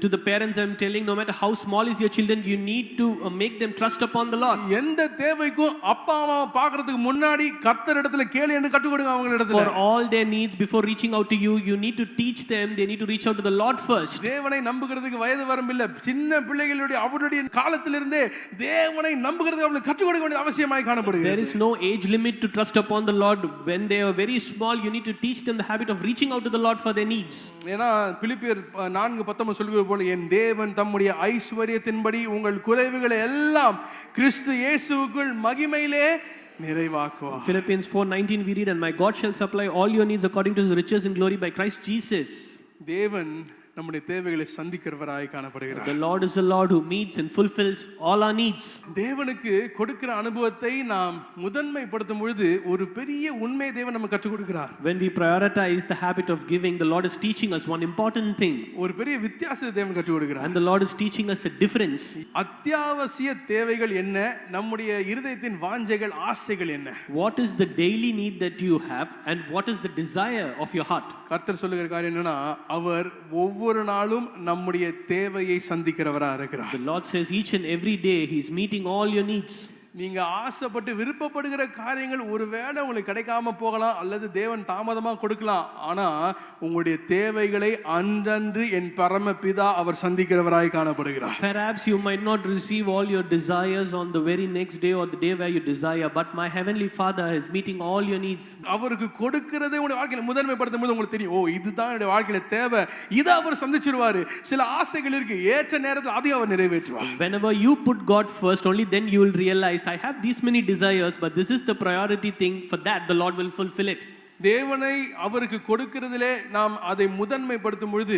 to the parents I'm telling, no matter how small is your children, you need to make them trust upon the Lord. எந்த தேவைக்கும் அப்பா அம்மாவை பார்க்கிறதுக்கு முன்னாடி கர்த்தரிடத்துல கேளு என்று கற்றுக் கொடுங்க அவங்களிடத்துல. For all their needs, before reaching out to you, you need to teach them, they need to reach out to the Lord first. தேவனை நம்புகிறதுக்கு வயது வரம்பில்லை. சின்ன பிள்ளைகளுடைய அவருடைய காலத்திலிருந்தே தேவனை நம்புகிறதுக்கு அவங்களுக்கு கற்றுக் கொடுக்க வேண்டிய அவசியமாய் காணப்படுகிறது. There is no age limit to trust upon the Lord. When they are very small, you need to teach them the habit of reaching out to the Lord for their needs. ஏன்னா பிலிப்பியர் 4:19 சொல்கிறது போல என் தேவன் தம்முடைய ஐஸ்வரியத்தின்படி உங்கள் குறைவுகளை எல்லாம் கிறிஸ்து இயேசுவுக்குள் மகிமையிலே நிறைவாக்குவார். Philippians 4:19 we read, and my God shall supply all your needs according to his riches in glory by Christ Jesus. தேவன் நம்முடைய தேவைகளை சந்திக்கிறவராய் காணப்படுகிறார். The Lord is a Lord who meets and fulfills all our needs. தேவனுக்கு கொடுக்கிற அனுபவத்தை நாம் முதன்மைப்படுத்தும் பொழுது ஒரு பெரிய உண்மை தேவன் நமக்கு கற்றுக் கொடுக்கிறார். When we prioritize the habit of giving, the Lord is teaching us one important thing. ஒரு பெரிய வித்தியாசத்தை தேவன் கற்றுக் கொடுக்கிறார். And the Lord is teaching us a difference. அத்தியாவசிய தேவைகள் என்ன? நம்முடைய இருதயத்தின் வாஞ்சைகள், ஆசைகள் என்ன? What is the daily need that you have and what is the desire of your heart? கர்த்தர் சொல்லுகிற காரியம் என்னன்னா, அவர் ஒவ்வொரு நாளும் நம்முடைய தேவையை சந்திக்கிறவரா இருக்கிறார். The Lord says each and every day he is meeting all your needs. நீங்க ஆசைப்பட்டு விருப்பப்படுகிற காரியங்கள் ஒருவேளை உங்களுக்கு கிடைக்காம போகலாம், அல்லது தேவன் தாமதமா கொடுக்கலாம். ஆனா உங்களுடைய தேவைகளை அன்றன்று என் பரமபிதா அவர் சந்திக்கிறவராய் காணப்படுகிறார். Perhaps you might not receive all your desires on the very next day or the day where you desire, but my heavenly Father is meeting all your needs. அவருக்கு கொடுக்கிறதே உங்களுடைய வாழ்க்கையில முதன்மைப்படுத்தும் போது உங்களுக்கு தெரியும், ஓ இதுதான் என்னுடைய வாழ்க்கையில தேவை, இதை அவர் சந்திச்சிருவாரு. சில ஆசைகள் இருக்கு, ஏற்ற நேரத்தில் அதையும் அவர் நிறைவேற்றுவார். Whenever you put God first, only then you will realize I have these many desires, but this is the priority thing. For that the Lord will fulfill it. தேவனை அவருக்கு கொடுக்கிறதிலே நாம் அதை முதன்மைப்படுத்தும் பொழுது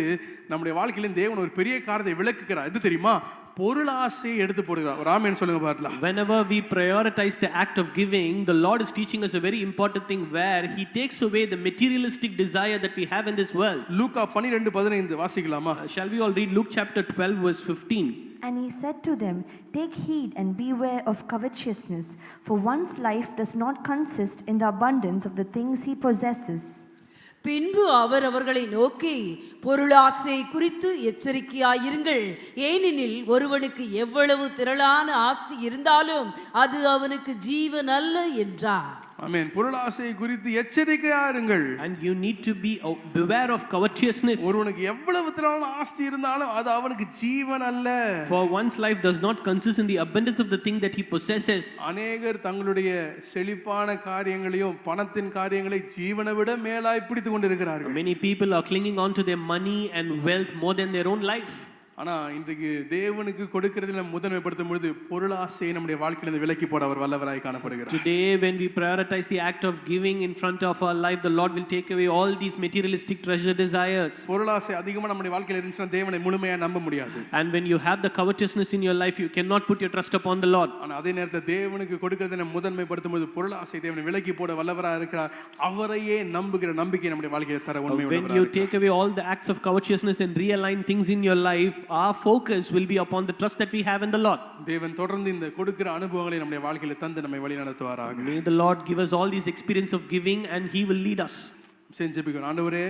நம்முடைய வாழ்க்கையில தேவன் ஒரு பெரிய காரியத்தை விளக்குகிறார். இது தெரியுமா? பொருளாசையை எடுத்து போடுகிறார். ஒரு ஆமென் சொல்லுங்க பாருங்க. Whenever we prioritize the act of giving, the Lord is teaching us a very important thing where he takes away the materialistic desire that we have in this world. லூக்கா 12:15 வாசிக்கலாமா? Shall we all read Luke chapter 12 verse 15? And he said to them, take heed and beware of covetousness, for one's life does not consist in the abundance of the things he possesses. பின்பு அவர் அவர்களை நோக்கி, பொருளாசை குறித்து எச்சரிக்கையாயிருங்கள். ஏனெனில் ஒருவனுக்கு எவ்வளவு திரளான ஆஸ்தி இருந்தாலும் அது அவனுக்கு ஜீவன் அல்ல என்றார். ஆமென். பொருளாசை குறித்து எச்சரிக்கையா இருங்கள். And you need to be beware of covetousness. ஒருவனுக்கு எவ்வளவு திரளான ஆஸ்தி இருந்தாலும் அது அவனுக்கு ஜீவன் அல்ல. For one's life does not consist in the abundance of the thing that he possesses. அநேகர் தங்களுடைய செழிப்பான காரியங்களையும் பணத்தின் காரியங்களை ஜீவனை விட மேலாய் பிடித்துக் கொண்டிருக்கிறார்கள். Many people are clinging on to their money and wealth more than their own life. ஆனா இன்றைக்கு தேவனுக்கு கொடுக்கிறதுல முதன்மைப்படுத்தும் பொழுது பொருளாசையை நம்முடைய வாழ்க்கையிலிருந்து விலக்கி போட அவர் வல்லவராய் காணப்படுகிறார். Today when we prioritize the act of giving in front of our life, the Lord will take away all these materialistic treasure desires. பொருளாசை அதிகமா நம்முடைய வாழ்க்கையில இருந்துச்சுனா தேவனை முழுமையா நம்ப முடியாது. And when you have the covetousness in your life, you cannot put your trust upon the Lord. ஆனா அதே நேரத்துல தேவனுக்கு கொடுக்கிறதை முதன்மைப்படுத்தும் போது பொருளாசை தேவனை விலக்கி போட வல்லவராய் இருக்கிறார். அவரையே நம்புகிற நம்பிக்கை நம்முடைய வாழ்க்கையில தர உண்மை உள்ளவராய். When you take away all the acts of covetousness and realign things in your life, our focus will be upon the trust that we have in the Lord. தேவன் தொடர்ந்து இந்த கொடுக்கிற அனுபவங்களை நம்முடைய வாழ்க்கையில தந்து நம்மை வழி நடத்துவாராக. May the Lord give us all these experience of giving and he will lead us. செஞ்சுபிக்கணும். ஆண்டவரே,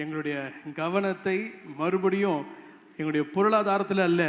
எங்களுடைய கவனத்தை மறுபடியும் எங்களுடைய பொருளாதாரத்தில் அல்ல,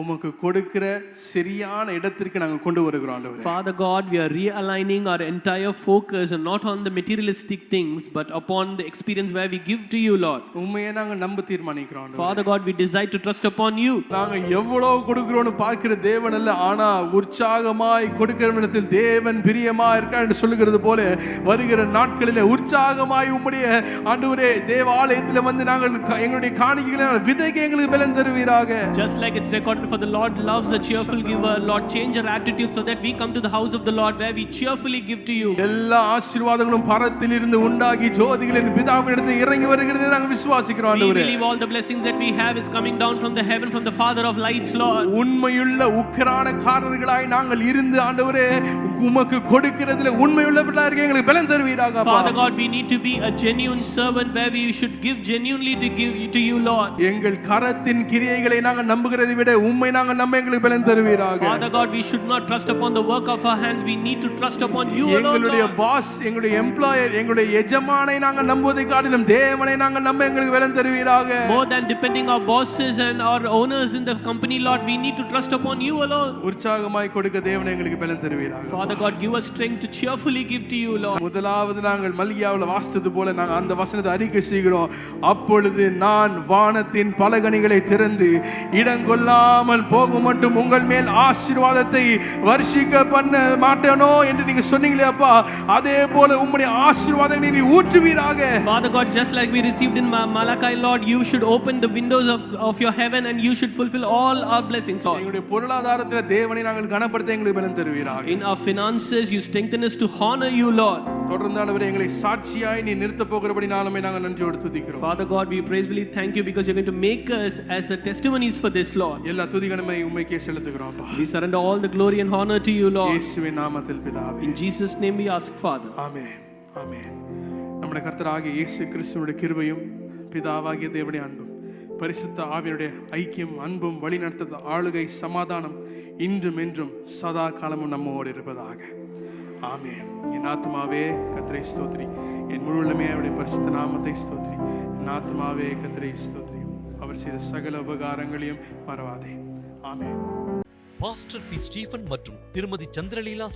உமக்கு கொடுக்கிற சரியான இடத்திற்கு நாங்கள் கொண்டு வருகிறோம் ஆண்டவரே. Father God, we are realigning our entire focus and not on the materialistic things but upon the experience where we give to you, Lord. உம்மையே நாங்கள் நம்ப தீர்மானிக்கிறோம் ஆண்டவரே. Father God, we decide to trust upon you. நாங்கள் எவ்வளவு கொடுக்கிறோம்னு பார்க்கிற தேவன் அல்ல, ஆனா உற்சாகமாய் கொடுக்கிற இடத்தில் தேவன் பிரியமா இருக்கார் என்று சொல்லுகிறது போல வருகிற நாட்களிலே உற்சாகமாய் உம்முடைய ஆண்டவரே தேவாலயத்தில் வந்து நாங்கள் எங்களுடைய காணிக்கைகளை விதைக்க எங்களுக்கு பலன் தருவீராக. Just like it's recorded, for the Lord loves a cheerful giver. Lord, change our attitude so that we come to the house of the Lord where we cheerfully give to you. எல்லா ஆசீர்வாதங்களும் பரத்திலிருந்து உண்டாகி ஜோதிகளின் பிதாவினிடத்தில் இறங்கி வருகிறது நாங்கள் விசுவாசிக்கிறோம் We ஆண்டவரே. believe all the blessings that we have is coming down from the heaven, from the Father of lights, Lord. உண்மையுள்ள உக்கிரானக்காரர்களாய் நாங்கள் இருந்து ஆண்டவரே உமக்கு கொடுக்கிறதுல உண்மையுள்ளவர்களாக இருக்க எங்களுக்கு பலன் தருவீராக. Father God, we need to be a genuine servant where we should give genuinely to give to you, Lord. எங்கள் கரத்தின் கிரியைகளை நாங்கள் நம்புகிறதை விட உம்மை நாங்கள் நம்ப எங்களுக்கு பலன் தருவீராக. Father God, we should not trust upon the work of our hands, we need to trust upon you alone, எங்களுடைய Lord. பாஸ், எங்களுடைய எம்ப்ளாயர், எங்களுடைய எஜமானை நாங்கள் நம்புவதை காட்டிலும் தேவனை நாங்கள் நம்ப எங்களுக்கு பலன் தருவீராக. More than depending our bosses and our owners in the company, Lord, we need to trust upon you alone. உற்சாகமாய் கொடுக்க தேவனை எங்களுக்கு பலன் தருவீராக. Father God, give us strength to cheerfully give to you, Lord. முதலாவது நாங்கள் மல்கியாவில் வாசித்தது போல நாங்கள் அந்த வசனத்தை அறிக்கை செய்கிறோம். அப்பொழுது நான் வானத்தின் பலகணிகளை திறந்து இடங்கொள்ளாமல் போகும் மட்டும் உங்கள் மேல் ஆசீர்வாதத்தை வருஷிக்க பண்ண மாட்டேனோ என்று நீங்க சொன்னீங்களே அப்பா, அதே போல உம்முடைய ஆசீர்வாதங்களை நீ ஊற்றுவீராக. Father God, just like we received in Malachi, Lord, you should open the windows of your heaven and you should fulfill all our blessings, Lord. எங்களுடைய பொருளாதாரத்தில் தேவனை நாங்கள் கனப்படுத்த எங்களுக்கு பலன் தருவீராக. In our finances, you strengthen us to honor you, Lord. தொடர்ந்தானவரே எங்களை சாட்சியாய் நீ நிறுத்த போகிறபடி நாளுமே நாங்கள் நன்றியோடு துதிக்கிறோம். Father God, we praisefully thank you because you're going to make us as a testimonies for this, Lord. எல்லா துதிகனமே உம்மைக்கே செலுத்துகிறோம் அப்பா. We surrender all the glory and honor to you, Lord. இயேசுவின் நாமத்தில் பிதாவே. In Jesus' name we ask, Father. ஆமென். ஆமென். நம்முடைய கர்த்தராகிய இயேசு கிறிஸ்துவினுடைய கிருபையும் பிதாவாகிய தேவனுடைய அன்பும் பரிசுத்த ஆவியினுடைய ஐக்கியம் அன்பும் வழிநடத்துதல் ஆளுகை சமாதானம் இன்றும் என்றும் சதா காலமும் நம்மோடு இருப்பதாக. ஆமென். என் ஆத்துமாவே கர்த்தரை ஸ்தோத்திரி, என் முழு உள்ளமே அவருடைய பரிசுத்த நாமத்தை ஸ்தோத்திரி. என் ஆத்துமாவே கர்த்தரை ஸ்தோத்திரி, அவர் செய்த சகல உபகாரங்களையும் மறவாதே. ஆமென். Pastor B. ஸ்டீபன் மற்றும் திருமதி சந்திரலீலா